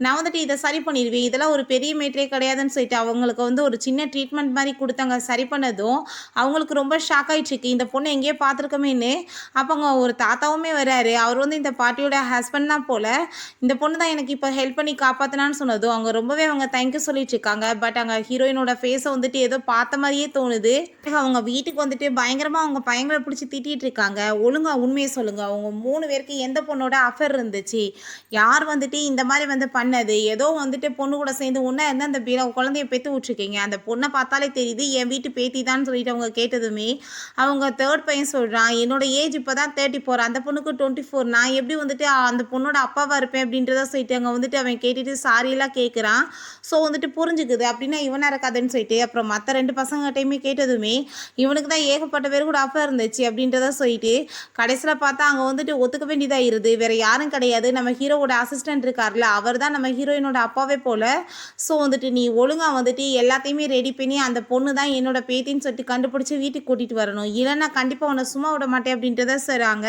"நான் வந்துட்டு இதை சரி பண்ணிடுவேன். இதெல்லாம் ஒரு பெரிய மேட்டரே கிடையாதுன்னு" சொல்லிட்டு அவங்களுக்கு வந்து ஒரு சின்ன ட்ரீட்மெண்ட் மாதிரி கொடுத்தாங்க. சரி பண்ணதும் அவங்களுக்கு ரொம்ப ஷாக் ஆயிடுச்சு. இந்த பொண்ணு எங்கேயோ பார்த்துருக்கோமேன்னு. அப்போ அங்க ஒரு தாத்தாவுமே வராரு. அவர் வந்து இந்த பாட்டியோட ஹஸ்பண்ட் தான் போல. இந்த பொண்ணு தான் எனக்கு இப்போ ஹெல்ப் பண்ணி காப்பாத்துனான்னு சொன்னதும், அவங்க ரொம்பவே அவங்க தேங்க்யூ சொல்லிட்டு இருக்காங்க. பட் அங்க ஹீரோயினோட ஃபேஸ வந்துட்டு ஏதோ பார்த்த மாரியே தோணுது. அவங்க வீட்டுக்கு வந்துட்டு பயங்கரமா அவங்க பையங்கள பிடிச்சு திட்டிட்டு இருக்காங்க. "ஒழுங்கா உண்மைய சொல்லுங்க. உங்க 3 பேருக்கு எந்த பொண்ணோட அஃபேர் இருந்துச்சு? யார் வந்துட்டு இந்த மாரி வந்து பண்ணது? ஏதோ வந்துட்டு பொண்ணு கூட சேர்ந்து ஒண்ணா இருந்து அந்த குழந்தைய பெத்து விட்டுருக்கீங்க. அந்த பொண்ண பார்த்தாலே தெரியுது என் வீட்டு பேத்தி தான்னு" சொல்லிட்டு அவங்க கேட்டதுமே, அவங்க 3 பையன் சொல்றான், "என்னோட ஏஜ் இப்ப தான் 34. அந்த பொண்ணுக்கு 24. நான் எப்படி வந்துட்டு அந்த பொண்ணோட அப்பாவா இருப்பேன்?" அப்படின்றத சொல்லிட்டு அங்க வந்துட்டு அவன் கேட்டுட்டு சாரிலாம் கேட்குறான். ஸோ வந்துட்டு புரிஞ்சுக்குது. அப்படின்னா இவனா இருக்காதுன்னு சொல்லிட்டு, அப்புறம் மத்த 2 பசங்ககிட்டயுமே கேட்டதுமே, "இவனுக்கு தான் ஏகப்பட்ட பேர் கூட அஃபேர் இருந்துச்சு" அப்படின்றத சொல்லிட்டு, கடைசியில பார்த்தா அங்க வந்துட்டு ஒத்துக்க வேண்டியதாயிருது. வேற யாரும் கிடையாது. நம்ம ஹீரோவோட அசிஸ்டன்ட் இருக்கார்ல, அவர் தான் நம்ம ஹீரோயினோட அப்பாவே போல. ஸோ வந்துட்டு, "நீ ஒழுங்கா வந்துட்டு எல்லாத்தையுமே ரெடி பண்ணி அந்த பொண்ணு தான் என்னோட பேத்தின்னு சொல்லிட்டு கண்டுபிடிச்சு வீட்டுக்கு கூட்டிட்டு வரணும். இல்லன்னா கண்டிப்பா உன்ன சும்மா விட மாட்டேன்" அப்படின்றத சொல்றாங்க.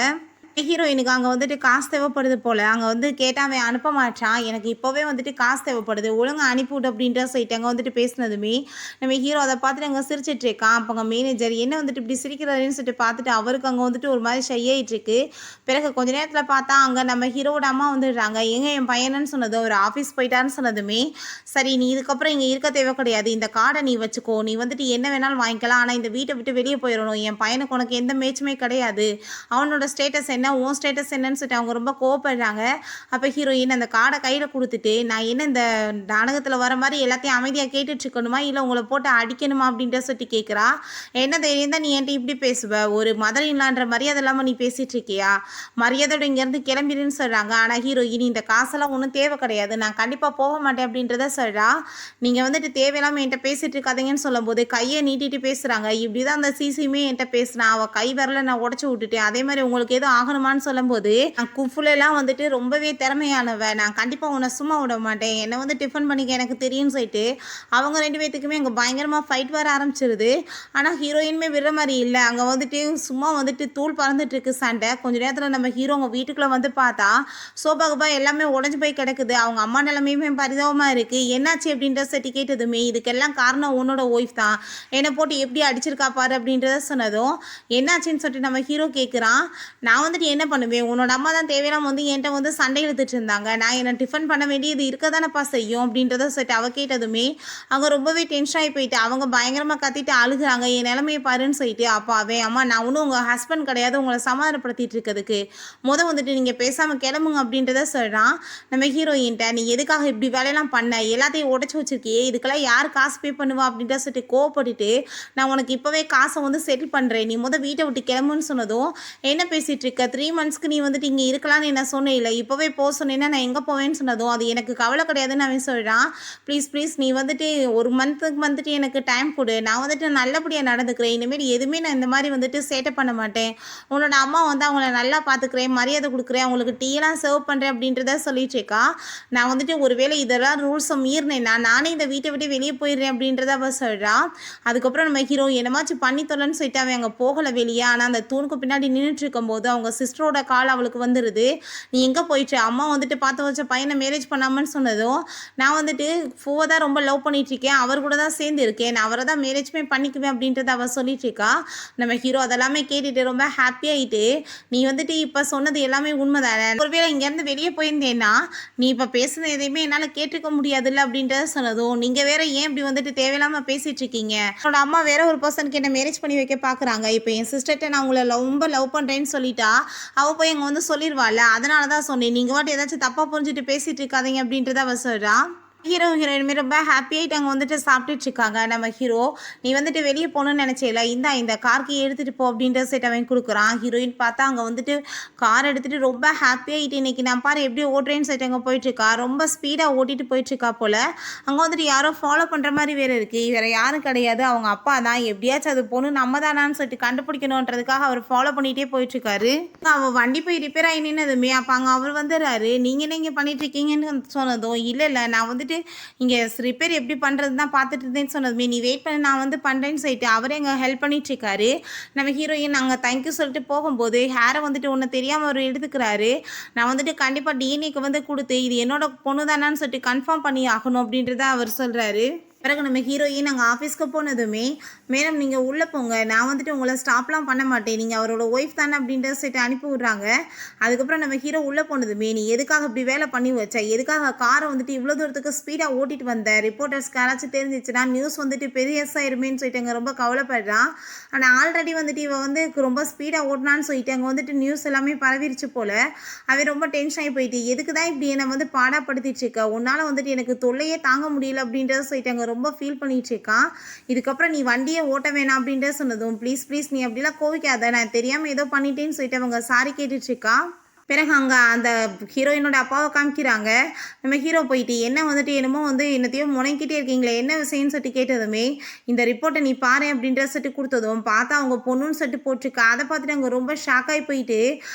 ஹீரோயினுக்கு அங்க வந்துட்டு காசு தேவைப்படுது போல. அங்க வந்து கேட்டா அவன் அனுப்ப மாட்றான். "எனக்கு இப்பவே வந்துட்டு காசு தேவைப்படுது. ஒழுங்கா அனுப்பிவிடு" அப்படின்ற சொல்லிட்டு அங்க வந்துட்டு பேசினதுமே, நம்ம ஹீரோ அத பார்த்துட்டு அங்க சிரிச்சுட்டு இருக்கான். அப்ப அங்க மேனேஜர், "என்ன வந்துட்டு இப்படி சிரிக்கிறாருன்னு" சொல்லிட்டு பார்த்துட்டு அவருக்கு அங்க வந்துட்டு ஒரு மாரி ஷை ஆயிட்டு இருக்கு. பிறகு கொஞ்ச நேரத்துல பார்த்தா அங்க நம்ம ஹீரோவோட அம்மா வந்துடுறாங்க. "ஏங்க என் பையனன்னு" சொன்னதும், "அவரு ஆஃபீஸ் போயிட்டாருன்னு" சொன்னதுமே, "சரி நீ இதுக்கப்புறம் இங்க இருக்க தேவை கிடையாது. இந்த கார்ட நீ வச்சுக்கோ. நீ வந்துட்டு என்ன வேணாலும் வாங்கிக்கலாம். ஆனா இந்த வீட்ட விட்டு வெளிய போயிறணும். என் பையனுக்கு உனக்கு எந்த மேட்சுமே கிடையாது. அவனோட ஸ்டேட்டஸ் என்ன? உன் ஸ்டேட்டஸ் என்னன்னு?" சொல்லிட்டு அவங்க ரொம்ப கோவப்படுறாங்க. அப்ப ஹீரோயின் அந்த கார்ட கையில குடுத்துட்டு, "நான் என்ன இந்த நாடகத்துல வர மாரி எல்லாத்தையும் அமைதியா கேட்டுட்டு இருக்கணுமா? இல்ல உங்கள போட்டு அடிக்கணுமா?" அப்படின்ற சொல்லிட்டு கேட்கிறா. "என்ன தைரியம் தான் நீ என்ட்ட இப்படி பேசுவ? ஒரு மதர் இன் லான்ற மரியாதை இல்லாம நீ பேசிட்டு இருக்கியா? மரியாதையோட இங்கேருந்து கிளம்பிருன்னு" சொல்றாங்க. ஆனா ஹீரோயின், "இந்த காசெல்லாம் ஒண்ணும் தேவை கிடையாது. நான் கண்டிப்பா போக மாட்டேன்" அப்படின்றத சொல்றா. "நீங்க வந்துட்டு தேவையில்லாம என்ட்ட பேசிட்டு இருக்காதீங்கன்னு" சொல்லும்போது கைய நீட்டிட்டு பேசுறாங்க. "இப்படிதான் அந்த சிசியுமே என்ட்ட பேசினா. அவ கை விரல நான் உடைச்சு விட்டுட்டேன். அதே மாரி உங்களுக்கு எதுவும் ஆகணுமான்னு" சொல்லும்போது, "நான் குஃப்லலாம் வந்துட்டு ரொம்பவே திறமையானவ. நான் கண்டிப்பா உன்ன சும்மா விட மாட்டேன். என்ன வந்து டிஃபன் பண்ணிக்க எனக்கு தெரியும்னு" சொல்லிட்டு அவங்க 2 பேத்துக்குமே அங்க பயங்கரமா ஃபைட் வர ஆரம்பிச்சிருது. ஆனா ஹீரோயினுமே விடுற மாரி இல்ல. அங்க வந்துட்டு சும்மா வந்துட்டு தூள் பறந்துட்டு இருக்கு சண்டை. கொஞ்ச நேரத்துல நம்ம ஹீரோ அவங்க வீட்டுக்குள்ள வந்து பார்த்தா, சோபா கீபா எல்லாமே உடைஞ்சு போய் கிடக்குது. அவங்க அம்மா நிலைமையுமே பரிதாபமா இருக்கு. "என்னாச்சு?" அப்படின்ற சொல்லிட்டு கேட்டதுமே, "இதுக்கெல்லாம் காரணம் உன்னோட ஒய்ஃப் தான். என்ன போட்டு எப்படி அடிச்சிருக்கா பாரு" அப்படின்றத சொன்னதும், "என்னாச்சுன்னு?" சொல்லிட்டு நம்ம ஹீரோ கேட்குறான். "நான் வந்துட்டு வந்துட்டு என்ன பண்ணுவேன், உன்னோட அம்மா தான் தேவையில்லாம வந்து என்கிட்ட வந்து சண்டை இழுத்துட்டு இருந்தாங்க. நான் என்ன டிஃபன் பண்ண வேண்டியது இருக்க தானேப்பா செய்யும் அப்படின்றத சொல்லிட்டு அவ கேட்டதுமே, அவங்க ரொம்பவே டென்ஷன் ஆகி போயிட்டு அவங்க பயங்கரமா கத்திட்டு அழுகுறாங்க. என் நிலைமைய பாருன்னு சொல்லிட்டு. அப்ப அவன், அம்மா நான் ஒன்றும் உங்க ஹஸ்பண்ட் கிடையாது உங்கள சமாதானப்படுத்திட்டு இருக்கிறதுக்கு. வந்துட்டு நீங்க பேசாம கிளம்புங்க அப்படின்றத சொல்றான். நம்ம ஹீரோயின்ட்ட, நீ எதுக்காக இப்படி வேலையெல்லாம் பண்ண? எல்லாத்தையும் உடைச்சு வச்சிருக்கியே, இதுக்கெல்லாம் யார் காசு பே பண்ணுவா அப்படின்ற சொல்லிட்டு கோவப்பட்டுட்டு, நான் உனக்கு இப்பவே காசை வந்து செட்டில் பண்றேன். நீ வீட்டை விட்டு கிளம்புன்னு சொன்னதும், என்ன பேசிட்டு இருக்க? 3 மந்த்ஸ்க்கு நீ வந்துட்டு இங்க இருக்கலாம்னு என்ன சொன்னே இல்ல. இப்பவே போக சொன்னேன்னா நான் எங்க போவேன்னு சொன்னதும், அது எனக்கு கவலை கிடையாதுன்னு அவன் சொல்றான். ப்ளீஸ் ப்ளீஸ் நீ வந்துட்டு ஒரு மந்த்துக்கு வந்துட்டு எனக்கு டைம் கொடு. நான் வந்துட்டு நல்லபடியா நடந்துக்கிறேன். இனிமேல் எதுவுமே நான் இந்த மாதிரி வந்துட்டு சேட்டை பண்ண மாட்டேன். உன்னோட அம்மா வந்து அவங்கள நல்லா பார்த்துக்கிறேன், மரியாதை கொடுக்குறேன், அவங்களுக்கு டீலாம் சர்வ் பண்ணுறேன் அப்படின்றத சொல்லிட்டு இருக்கா. நான் வந்துட்டு ஒருவேளை இதெல்லாம் ரூல்ஸை மீறினேன்னா நானே இந்த வீட்டை விட்டு வெளியே போயிடுறேன் அப்படின்றத அவ சொல்றா. அதுக்கப்புறம் நம்ம ஹீரோ என்னமாச்சும் பண்ணி தொலைன்னு சொல்லிட்டு அவன் அங்கே போகலை வெளியே. ஆனால் அந்த தூணுக்கு பின்னாடி நின்றுட்டு இருக்கும்போது அவங்க சிஸ்டரோட கால் அவளுக்கு வந்துடுது. நீ எங்கே போயிட்டு? அம்மா வந்துட்டு பார்த்து வச்ச பையனை மேரேஜ் பண்ணாமன்னு சொன்னதும், நான் வந்துட்டு பூவை தான் ரொம்ப லவ் பண்ணிட்டு இருக்கேன், அவர் கூட தான் சேர்ந்து இருக்கேன், நான் அவரை தான் மேரேஜ்மே பண்ணிக்குவேன் அப்படின்றத அவள் சொல்லிட்டு இருக்கா. நம்ம ஹீரோ அதெல்லாமே கேட்டுட்டு ரொம்ப ஹாப்பியாகிட்டு, நீ வந்துட்டு இப்போ சொன்னது எல்லாமே உண்மைதானே, ஒருவேளை இங்கேருந்து வெளியே போயிருந்தேன்னா நீ இப்போ பேசுனது எதையுமே என்னால் கேட்டுக்க முடியாதுல்ல அப்படின்றத சொன்னதும், நீங்கள் வேற ஏன் இப்படி வந்துட்டு தேவையில்லாமல் பேசிட்டு இருக்கீங்க? என்னோட அம்மா வேற ஒரு பர்சனுக்கு என்ன மேரேஜ் பண்ணி வைக்க பார்க்குறாங்க. இப்போ என் சிஸ்டர்கிட்ட நான் உங்களை ரொம்ப லவ் பண்ணுறேன்னு சொல்லிட்டா அவள் போய் அங்கே வந்து சொல்லிடுவாள். அதனால தான் சொன்னேன், நீங்கள் வாட்டி ஏதாச்சும் தப்பாக புரிஞ்சுட்டு பேசிட்டு இருக்காதீங்க அப்படின்றத அவள் சொல்கிறா. ஹீரோ ஹீரோயினுமே ரொம்ப ஹாப்பியாகிட்டு அங்கே வந்துட்டு சாப்பிட்டுட்டு இருக்காங்க. நம்ம ஹீரோ, நீ வந்துட்டு வெளியே போகணுன்னு நினச்சேல, இந்த கார்க்கு எடுத்துகிட்டு போ அப்படின்ற செட் அவன் கொடுக்குறான். ஹீரோயின் பார்த்தா அங்கே வந்துட்டு கார் எடுத்துகிட்டு ரொம்ப ஹாப்பியாகிட்டு, இன்னைக்கு நான் பாரு எப்படி ஓட்டுறேன்னு சொல்லிட்டு அங்கே போயிட்டுருக்கா. ரொம்ப ஸ்பீடாக ஓட்டிகிட்டு போயிட்டுருக்கா போல். அங்கே வந்துட்டு யாரோ ஃபாலோ பண்ணுற மாதிரி வேறு இருக்குது. வேறு யாரும் கிடையாது, அவங்க அப்பா தான். எப்படியாச்சும் அது பொண்ணு நம்ம தானான்னு சொல்லிட்டு கண்டுபிடிக்கணுன்றதுக்காக அவர் ஃபாலோ பண்ணிகிட்டே போயிட்டுருக்காரு. அவள் வண்டி போய் ரிப்பேர் ஆகி நின்னதுமே அப்போ அங்கே அவர் வந்துடுறாரு. நீங்கள் என்ன இங்கே பண்ணிட்டுருக்கீங்கன்னு சொன்னதும், இல்லை நான் வந்துட்டு இங்கே ரிப்பேர் எப்படி பண்ணுறது தான் பார்த்துட்டு இருந்தேன்னு சொன்னதுமே, நீ வெயிட் பண்ணி நான் வந்து பண்ணுறேன்னு சொல்லிட்டு அவரே எங்கே ஹெல்ப் பண்ணிட்டு இருக்காரு. நம்ம ஹீரோயின் நாங்கள் தேங்க்யூ சொல்லிட்டு போகும்போது ஹேரை வந்துட்டு ஒன்று தெரியாமல் அவர் எடுத்துக்கிறாரு. நான் வந்துட்டு கண்டிப்பாக டிஎன்ஏக்கு வந்து கொடுத்து இது என்னோட பொண்ணு தானான்னு சொல்லிட்டு கன்ஃபார்ம் பண்ணி ஆகணும் அப்படின்றத அவர் சொல்கிறாரு. பிறகு நம்ம ஹீரோயின் நாங்கள் ஆஃபீஸ்க்கு போனதுமே, மேடம் நீங்கள் உள்ளே போங்க, நான் வந்துட்டு உங்களை ஸ்டாப்லாம் பண்ண மாட்டேன், நீங்கள் அவரோட ஒய்ஃப் தானே அப்படின்றத சொல்லிட்டு அனுப்பி விட்றாங்க. அதுக்கப்புறம் நம்ம ஹீரோ உள்ளே போனதுமே, நீ எதுக்காக இப்படி வேலை பண்ணி வச்ச? எதுக்காக காரை வந்துட்டு இவ்வளோ தூரத்துக்கு ஸ்பீடாக ஓட்டிட்டு வந்த? ரிப்போர்ட்டர்ஸ்க்கு யாராச்சும் தெரிஞ்சிச்சுன்னா நியூஸ் வந்துட்டு பெரியசாயிருமேன்னு சொல்லிட்டு அங்கே ரொம்ப கவலைப்படுறான். ஆனால் ஆல்ரெடி வந்துட்டு இவன் வந்து ரொம்ப ஸ்பீடாக ஓட்டினான்னு சொல்லிட்டு அங்கே வந்துட்டு நியூஸ் எல்லாமே பரவிருச்சு போல். அவன் ரொம்ப டென்ஷன் ஆகி போயிட்டு, எதுக்கு தான் இப்படி என்னை வந்து பாடாப்படுத்திட்டு இருக்க? உன்னால் வந்துட்டு எனக்கு தொல்லையே தாங்க முடியல அப்படின்றத சொல்லிட்டு அங்கே ரொம்ப ஃபீல் பண்ணிட்டு இருக்கான். இதுக்கப்புறம் நீ வண்டியை ஓட்ட வேணாம் அப்படின்ற சொன்னதும், ப்ளீஸ் ப்ளீஸ் நீ அப்படிலாம் கோவிக்காத, நான் தெரியாமல் ஏதோ பண்ணிட்டேன்னு சொல்லிட்டு அவங்க சாரி கேட்டுட்டு இருக்கா. பிறகு அங்கே அந்த ஹீரோயினோட அப்பாவை காமிக்கிறாங்க. நம்ம ஹீரோ போயிட்டு, என்ன வந்துட்டு என்னமோ வந்து என்னத்தையும் முனைக்கிட்டே இருக்கீங்களே, என்ன விஷயம்னு சொல்லிட்டு கேட்டதுமே, இந்த ரிப்போர்ட்டை நீ பாரு அப்படின்ற சொல்லிட்டு கொடுத்ததும் பார்த்தா அவங்க பொண்ணுன்னு சொல்லிட்டு போட்டிருக்கா. அதை பார்த்துட்டு அங்கே ரொம்ப ஷாக்காகி போயிட்டு,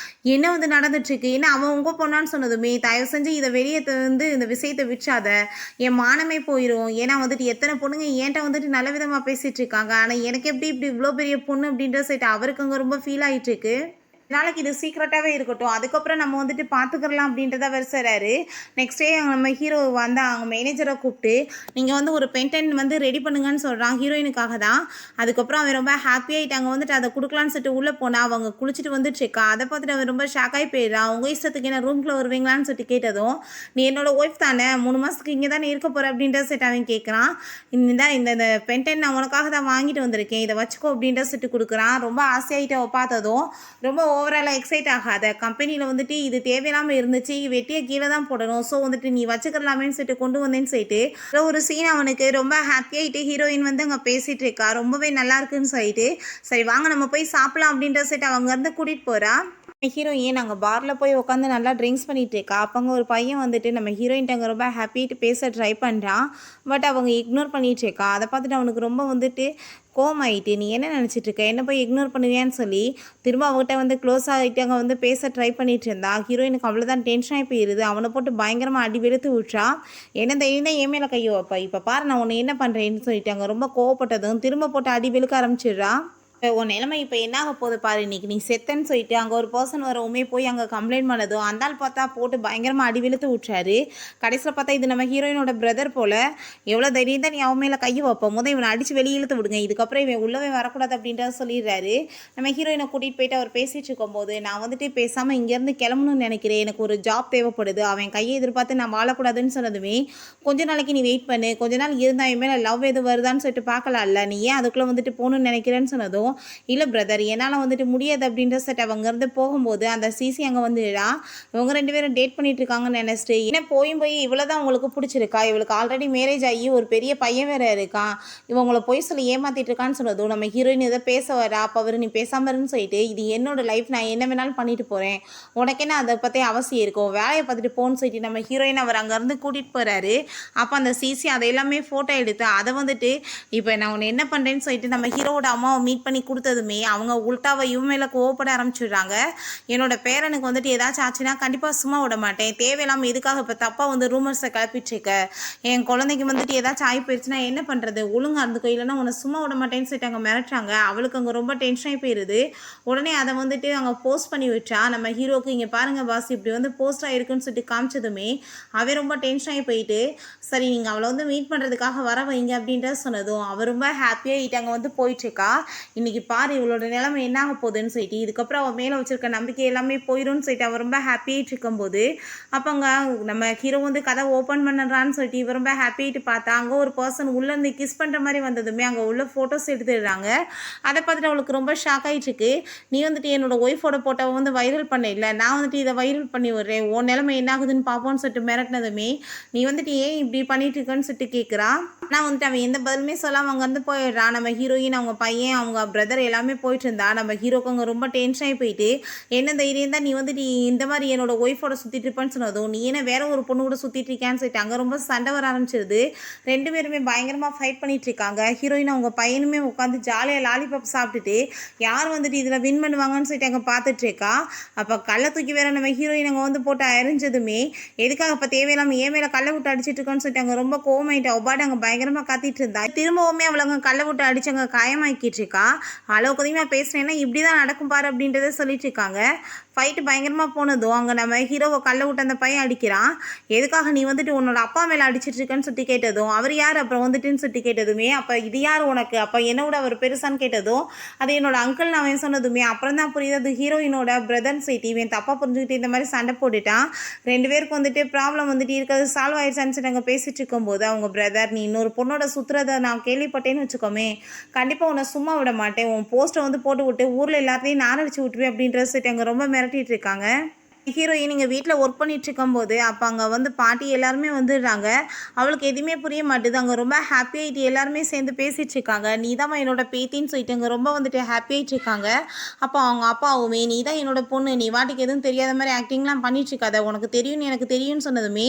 என்ன வந்து நடந்துட்டுருக்கு, ஏன்னா அவன் உங்கள் பொண்ணான்னு சொன்னதுமே, தயவு செஞ்சு இதை வெளியே வந்து இந்த விஷயத்தை விற்றாத, என் மானமே போயிடும். ஏன்னா வந்துட்டு எத்தனை பொண்ணுங்க என்கிட்ட வந்துட்டு நல்ல விதமாக பேசிகிட்டு இருக்காங்க, ஆனால் எனக்கு எப்படி இப்படி இவ்வளோ பெரிய பொண்ணு அப்படின்ற சொல்லிட்டு அவருக்கு அங்கே ரொம்ப ஃபீல் ஆகிட்டு இருக்கு. நாளைக்கு இது சீக்ரெட்டாகவே இருக்கட்டும், அதுக்கப்புறம் நம்ம வந்துட்டு பார்த்துக்கலாம் அப்படின்றத அவர் சொல்கிறாரு. நெக்ஸ்ட் டே நம்ம ஹீரோ வந்து அவங்க மேனேஜரை கூப்பிட்டு, நீங்கள் வந்து ஒரு பென்டன் வந்து ரெடி பண்ணுங்கன்னு சொல்கிறான் ஹீரோயினுக்காக தான். அதுக்கப்புறம் அவன் ரொம்ப ஹாப்பியாகிட்டாங்க வந்துட்டு அதை கொடுக்கலான்னு சொல்லிட்டு உள்ளே போனால் அவங்க குளிச்சுட்டு வந்துட்டுருக்கா. அதை பார்த்துட்டு அவன் ரொம்ப ஷாக்காகி போயிடுறான். அவங்க இஷ்டத்துக்கு என்ன ரூம்குள்ளே வருவீங்களான்னு சொல்லிட்டு கேட்டதும், நீ என்னோட ஒய்ஃப் தானே, 3 மாதத்துக்கு இங்கே தானே இருக்க போகிற அப்படின்ற சொல்லிட்டு அவன் கேட்குறான். இந்த பென்டன் நான் உனக்காக தான் வாங்கிட்டு வந்திருக்கேன், இதை வச்சுக்கோ அப்படின்ற சொல்லிட்டு கொடுக்குறான். ரொம்ப ஆசையாகிட்டு அவள் பார்த்ததும், ரொம்ப ஓவராலாக எக்ஸைட் ஆகாத, கம்பெனியில் வந்துட்டு இது தேவையில்லாமல் இருந்துச்சு, வெட்டியை கீழே தான் போடணும், ஸோ வந்துட்டு நீ வச்சுக்கலாமேன்னு சொல்லிட்டு கொண்டு வந்தேன்னு சொல்லிட்டு ஒரு சீன் அவனுக்கு ரொம்ப ஹாப்பியாகிட்டு ஹீரோயின் வந்து அங்கே பேசிகிட்டு இருக்கா. ரொம்பவே நல்லா இருக்குன்னு சொல்லிட்டு, சரி வாங்க நம்ம போய் சாப்பிடலாம் அப்படின்ற சொல்லிட்டு அவங்க வந்து கூட்டிகிட்டு போகிறா. ஹீரோயின் நாங்கள் பாரில் போய் உட்காந்து நல்லா ட்ரிங்க்ஸ் பண்ணிகிட்டு இருக்கா. அப்போங்க ஒரு பையன் வந்துட்டு நம்ம ஹீரோயின்ட்டு அங்கே ரொம்ப ஹாப்பிட்டு பேச ட்ரை பண்ணுறான். பட் அவங்க இக்னோர் பண்ணிகிட்டு இருக்கா. அதை பார்த்துட்டு அவனுக்கு ரொம்ப வந்துட்டு கோமாயிட்டு, நீ என்ன நினச்சிட்டு இருக்க, என்ன போய் இக்னோர் பண்ணுவியான்னு சொல்லி திரும்ப அவங்ககிட்ட வந்து க்ளோஸ் ஆகிட்டு அங்கே வந்து பேச ட்ரை பண்ணிட்டு இருந்தா. ஹீரோயினுக்கு அவ்வளோதான் டென்ஷன் ஆகி போயிடுது. அவனை போட்டு பயங்கரமாக அடி வெளுத்து விட்றா. என்ன தைரியம் தான் என் மேலே கையோ வைப்பா, இப்போ பாரு நான் உன்னை என்ன பண்ணுறேன்னு சொல்லிட்டு அங்கே ரொம்ப கோவப்பட்டதும் திரும்ப போட்டு அடி வெளுக்க ஆரம்பிச்சிடுறா. உன் நிலைமை இப்போ என்ன ஆக போகுது பாரு, இன்னைக்கு நீ செத்தன்னு சொல்லிட்டு அங்கே ஒரு பர்சன் வரவுமே போய் அங்கே கம்ப்ளைண்ட் பண்ணதும் அந்த ஆள் பார்த்தா போட்டு பயங்கரமாக அடி வெளுத்து விட்டுறாரு. கடைசியில் பார்த்தா இது நம்ம ஹீரோயினோட பிரதர் போல். எவ்வளோ தைரியம் தான் நீ அவன் மேலே கையை வைப்போம், முதல் இவனை அடித்து வெளியே இழுத்து விடுங்க, இதுக்கப்புறம் இவன் உள்ளவே வரக்கூடாது அப்படின்றத சொல்லிடுறாரு. நம்ம ஹீரோயினை கூட்டிகிட்டு போயிட்டு அவர் பேசிகிட்டு இருக்கும்போது, நான் வந்துட்டு பேசாமல் இங்கேருந்து கிளம்பணும்னு நினைக்கிறேன், எனக்கு ஒரு ஜாப் தேவைப்படுது, அவன் கையை எதிர்பார்த்து நான் வாழக்கூடாதுன்னு சொன்னதுமே, கொஞ்ச நாளைக்கு நீ வெயிட் பண்ணு, கொஞ்ச நாள் இருந்தால் என் மேலே லவ் எதுவும் வருதான்னு சொல்லிட்டு பார்க்கலாம்ல, நீ ஏன் அதுக்குள்ளே வந்துட்டு போகணுன்னு நினைக்கிறேன்னு சொன்னதும், இல்லை பிரதர் என்னால் வந்துட்டு முடியாது அப்படின்ற செட் அவங்கேருந்து போகும்போது அந்த சிசி அங்கே வந்துடா. இவங்க 2 பேரும் டேட் பண்ணிட்டு இருக்காங்கன்னு நினச்சிட்டு, ஏன்னா போய் இவ்வளோதான் உங்களுக்கு பிடிச்சிருக்கா, இவளுக்கு ஆல்ரெடி மேரேஜ் ஆகி ஒரு பெரிய பையன் வேறு இருக்கான், இவங்களை போய் சொல்லி ஏமாத்திட்டு இருக்கான்னு சொன்னதும் நம்ம ஹீரோயின் இதை பேச வரா. அப்போ அவர் நீ பேசாமல் இருன்னு சொல்லிட்டு, இது என்னோட லைஃப், நான் என்ன வேணாலும் பண்ணிட்டு போகிறேன், உனக்கு என்ன அதை பற்றி அவசியம் இருக்கும், வேலையை பார்த்துட்டு போன்னு சொல்லிட்டு நம்ம ஹீரோயின் அவர் அங்கேருந்து கூட்டிகிட்டு போகிறாரு. அப்போ அந்த சிசி அதை எல்லாமே ஃபோட்டோ எடுத்து அதை வந்துட்டு, இப்போ நான் உன்னை என்ன பண்ணுறேன்னு சொல்லிட்டு நம்ம ஹீரோவோட அம்மாவை மீட் பண்ணி கொடுத்ததுமே அவங்க உள்டாவை இவன் மேலே கோவப்பட ஆரம்பிச்சிடுறாங்க. என்னோட பேரனுக்கு வந்துட்டு ஏதாச்சும் ஆச்சுன்னா கண்டிப்பாக சும்மா விட மாட்டேன், தேவையில்லாமல் எதுக்காக இப்போ தப்பாக வந்து ரூமர்ஸை கிளப்பிட்டுருக்க, என் குழந்தைக்கு வந்துட்டு ஏதாச்சும் ஆகி போயிடுச்சுன்னா என்ன பண்ணுறது, ஒழுங்காக இருந்துக்கோ இல்லைன்னா உன்னை சும்மா விட மாட்டேன்னு சொல்லிட்டு அங்கே மிரட்டுறாங்க. அவளுக்கு அங்கே ரொம்ப டென்ஷன் ஆகி போயிடுது. உடனே அதை வந்துட்டு அங்கே போஸ்ட் பண்ணி விட்டா. நம்ம ஹீரோக்கு இங்கே பாருங்கள் பாஸ் இப்படி வந்து போஸ்ட் ஆகிருக்குன்னு சொல்லிட்டு காமிச்சதுமே அவன் ரொம்ப டென்ஷன் ஆகி போயிட்டு, சரி நீங்கள் அவளை வந்து மீட் பண்ணுறதுக்காக வர வைங்க அப்படின்றத சொன்னதும் அவள் ரொம்ப ஹாப்பியாக அங்கே வந்து போயிட்டுருக்கா. இன்றைக்கி பாரு இவளோட நிலைமை என்ன ஆக போகுதுன்னு சொல்லிட்டு, இதுக்கப்புறம் அவன் மேலே வச்சுருக்க நம்பிக்கை எல்லாமே போயிடும்னு சொல்லிட்டு அவன் ரொம்ப ஹாப்பியாகிட்டு இருக்கும்போது, அப்போ அங்கே நம்ம ஹீரோ வந்து கதை ஓப்பன் பண்ணுறான்னு சொல்லிட்டு இவன் ரொம்ப ஹாப்பியாகிட்டு பார்த்தா அங்கே ஒரு பர்சன் உள்ளேருந்து கிஸ் பண்ணுற மாதிரி வந்ததுமே அங்கே உள்ள ஃபோட்டோஸ் எடுத்துடுறாங்க. அதை பார்த்துட்டு அவளுக்கு ரொம்ப ஷாக் ஆகிட்டுருக்கு. நீ வந்துட்டு என்னோட ஒய்ஃபோட போட்டோ வந்து வைரல் பண்ண இல்லை, நான் வந்துட்டு இதை வைரல் பண்ணி விடுறேன், உன் நிலைமை என்ன ஆகுதுன்னு பார்ப்போன்னு சொல்லிட்டு மிரட்டினதுமே, நீ வந்துட்டு ஏன் இப்படி பண்ணிட்டு இருக்கன்னு சொல்லிட்டு கேட்குறான். ஆனால் வந்துட்டு அவன் எந்த பதிலுமே சொல்லாமல் அங்கே வந்து போயிடுறான். நம்ம ஹீரோயின் அவங்க பையன் அவங்க பிரதர் எல்லாமே போயிட்டு இருந்தா. நம்ம ஹீரோக்கு அங்கே ரொம்ப டென்ஷன் ஆகி போயிட்டு, என்ன தைரியம் தான் நீ வந்துட்டு இந்த மாதிரி என்னோட ஒய்ஃபோட சுற்றிட்டு இருப்பேன்னு சொன்னதும், நீ என்ன வேற ஒரு பொண்ணு கூட சுற்றிட்டு இருக்கான்னு சொல்லிட்டு அங்கே ரொம்ப சண்டை வர ஆரம்பிச்சிருது. 2 பேருமே பயங்கரமாக ஃபைட் பண்ணிட்டு இருக்காங்க. ஹீரோயின் அவங்க பையனுமே உட்காந்து ஜாலியாக லாலிபாப் சாப்பிட்டுட்டு யார் வந்துட்டு இதில் வின் பண்ணுவாங்கன்னு சொல்லிட்டு அங்கே பார்த்துட்டு இருக்கா. அப்போ கல்லை தூக்கி வேற நம்ம ஹீரோயின் அங்கே வந்து போட்டு அரிஞ்சதுமே, எதுக்காக இப்போ தேவையில்லாமல் ஏன் மேலே கல்லை விட்டு அடிச்சிட்டு இருக்கான்னு சொல்லிட்டு அங்கே ரொம்ப கோவமாயிட்டு ஒப்பாடு அங்கே பயங்கரமாக கத்திட்டு இருந்தா. திரும்பவுமே அவளை அங்கே கல்லை விட்டு அடிச்சவங்க காயமாக்கிட்டு இருக்கா. அளவுக்கு அதிகமாக பேசுனேன்னா இப்படி தான் நடக்கும் பாரு அப்படின்றத சொல்லிட்டு இருக்காங்க. ஃபைட்டு பயங்கரமாக போனதும் அங்கே நம்ம ஹீரோவை கல்லை விட்டு அந்த பையன் அடிக்கிறான். எதுக்காக நீ வந்துட்டு உன்னோட அப்பா மேலே அடிச்சிட்டு இருக்கேன்னு சொல்லி கேட்டதும், அவர் யார் அப்புறம் வந்துட்டுன்னு சொல்லி கேட்டதுமே, அப்போ இது யார் உனக்கு, அப்போ என்னோட அவர் பெருசான்னு கேட்டதும், அது என்னோட அங்கிள் நான் அவன் சொன்னதுமே அப்புறம் தான் புரியுது அது ஹீரோயினோட பிரதர்னு சொல்லிட்டு இவன் தப்பாக புரிஞ்சுக்கிட்டு இந்த மாதிரி சண்டை போட்டுட்டான். 2 பேருக்கு வந்துட்டு ப்ராப்ளம் வந்துட்டு இருக்கிறது சால்வ் ஆயிடுச்சான்னு சொல்லி நாங்கள் பேசிகிட்டு இருக்கும்போது அவங்க பிரதர், நீ இன்னொரு பொண்ணோட சுற்றுறதை நான் கேள்விப்பட்டேன்னு வச்சுக்கோமே, கண்டிப்பாக உன்னை சும்மா விட மாட்டேன், உன் போஸ்ட்டை வந்து போட்டு விட்டு ஊரில் எல்லாத்தையும் நாரடிச்சு விட்டுருவேன் அப்படின்றத சொல்லிட்டு அங்கே ரொம்ப மிரட்டிட்டு இருக்காங்க. ஹீரோயின் இங்கே வீட்டில் ஒர்க் பண்ணிட்டு இருக்கும்போது அப்போ அங்கே வந்து பாட்டி எல்லாருமே வந்துடுறாங்க. அவளுக்கு எதுவுமே புரிய மாட்டுது. அங்கே ரொம்ப ஹாப்பியாகிட்டு எல்லாருமே சேர்ந்து பேசிகிட்டு இருக்காங்க. நீ தான் என்னோட பேத்தின்னு சொல்லிட்டு அங்கே ரொம்ப வந்துட்டு ஹாப்பியாகிட்டு இருக்காங்க. அப்போ அவங்க அப்பாவுமே, நீ தான் என்னோட பொண்ணு, நீ வாட்டுக்கு எதுவும் தெரியாத மாதிரி ஆக்டிங்லாம் பண்ணிட்டு இருக்காத, உனக்கு தெரியும்னு எனக்கு தெரியும்னு சொன்னதுமே,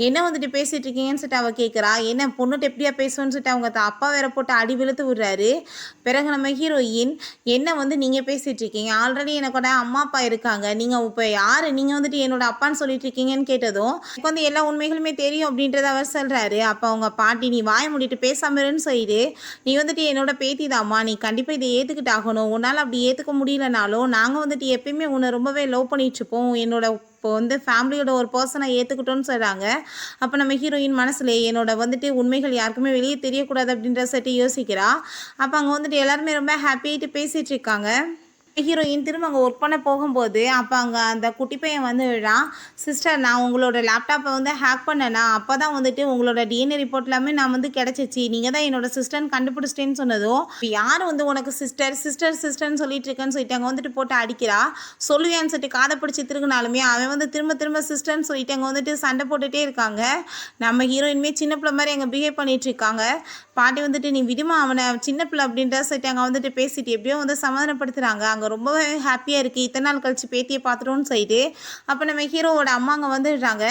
என்ன வந்துட்டு பேசிகிட்டு இருக்கீங்கன்னு சொல்லிட்டு அவள் கேட்குறா. என்ன பொண்ணுட்டு எப்படியா பேசுவேன்னு சொல்லிட்டு அவங்க அப்பா வேற போட்டு அடி வெளுத்து விடுறாரு. பிறகு நம்ம ஹீரோயின், என்ன வந்து நீங்கள் பேசிகிட்டு இருக்கீங்க, ஆல்ரெடி எனக்கோட அம்மா அப்பா இருக்காங்க, நீங்கள் இப்போ யார், நீங்கள் வந்துட்டு என்னோட அப்பான்னு சொல்லிட்டு இருக்கீங்கன்னு கேட்டதும், எனக்கு வந்து எல்லா உண்மைகளுமே தெரியும் அப்படின்றத அவர் சொல்கிறாரு. அப்போ அவங்க பாட்டி, நீ வாய மூடிட்டு பேசாமருன்னு சொல்லிட்டு, நீ வந்துட்டு என்னோட பேத்தி தாம்மா, நீ கண்டிப்பாக இதை ஏற்றுக்கிட்டு ஆகணும், உன்னால் அப்படி ஏற்றுக்க முடியலனாலும் நாங்கள் வந்துட்டு எப்பயுமே உன்னை ரொம்பவே லவ் பண்ணிகிட்ருப்போம், என்னோட இப்போ வந்து ஃபேமிலியோட ஒரு பர்சனை ஏற்றுக்கிட்டோன்னு சொல்கிறாங்க. அப்போ நம்ம ஹீரோயின் மனசில் என்னோட வந்துட்டு உண்மைகள் யாருக்குமே வெளியே தெரியக்கூடாது அப்படின்ற சட்டி யோசிக்கிறா. அப்போ அங்கே வந்துட்டு எல்லாருமே ரொம்ப ஹாப்பியாகிட்டு பேசிகிட்டு இருக்காங்க. ஹீரோயின் திரும்ப அங்கே ஒர்க் பண்ண போகும்போது அப்போ அங்கே அந்த குட்டி பையன் வந்து விழான். சிஸ்டர், நான் உங்களோட லேப்டாப்பை வந்து ஹேக் பண்ணேன்னா அப்போ தான் வந்துட்டு உங்களோட டிஎன்ஏ ரிப்போர்ட் எல்லாமே நான் வந்து கிடச்சிச்சு, நீங்கள் தான் என்னோட சிஸ்டர்னு கண்டுபிடிச்சிட்டேன்னு சொன்னதும், இப்போ யார் வந்து உனக்கு சிஸ்டர் சிஸ்டர் சிஸ்டர்னு சொல்லிட்டு இருக்கேன்னு சொல்லிட்டு அங்கே வந்துட்டு போட்டு அடிக்கிறா. சொல்லுவேன்னு சொல்லிட்டு காதை பிடிச்சி திருக்குனாலுமே அவன் வந்து திரும்ப திரும்ப சிஸ்டர்னு சொல்லிட்டு அங்கே வந்துட்டு சண்டை போட்டுகிட்டே இருக்காங்க. நம்ம ஹீரோயின்மே சின்ன பிள்ளை மாதிரி அங்கே பிஹேவ் பண்ணிட்டு இருக்காங்க. பாட்டி வந்துட்டு நீ விடுமா அவனை, சின்ன பிள்ளை அப்படின்ற சொல்லிட்டு அங்கே வந்துட்டு பேசிட்டு எப்படியோ வந்து சமாதானப்படுத்துகிறாங்க. அங்கே ரொம்பவே ஹாப்பியாக இருக்குது, இத்தனை நாள் கழிச்சு பேத்தியை பார்த்துட்டோன்னு சொல்லிட்டு. அப்போ நம்ம ஹீரோவோட அம்மா அங்கே வந்துடுறாங்க.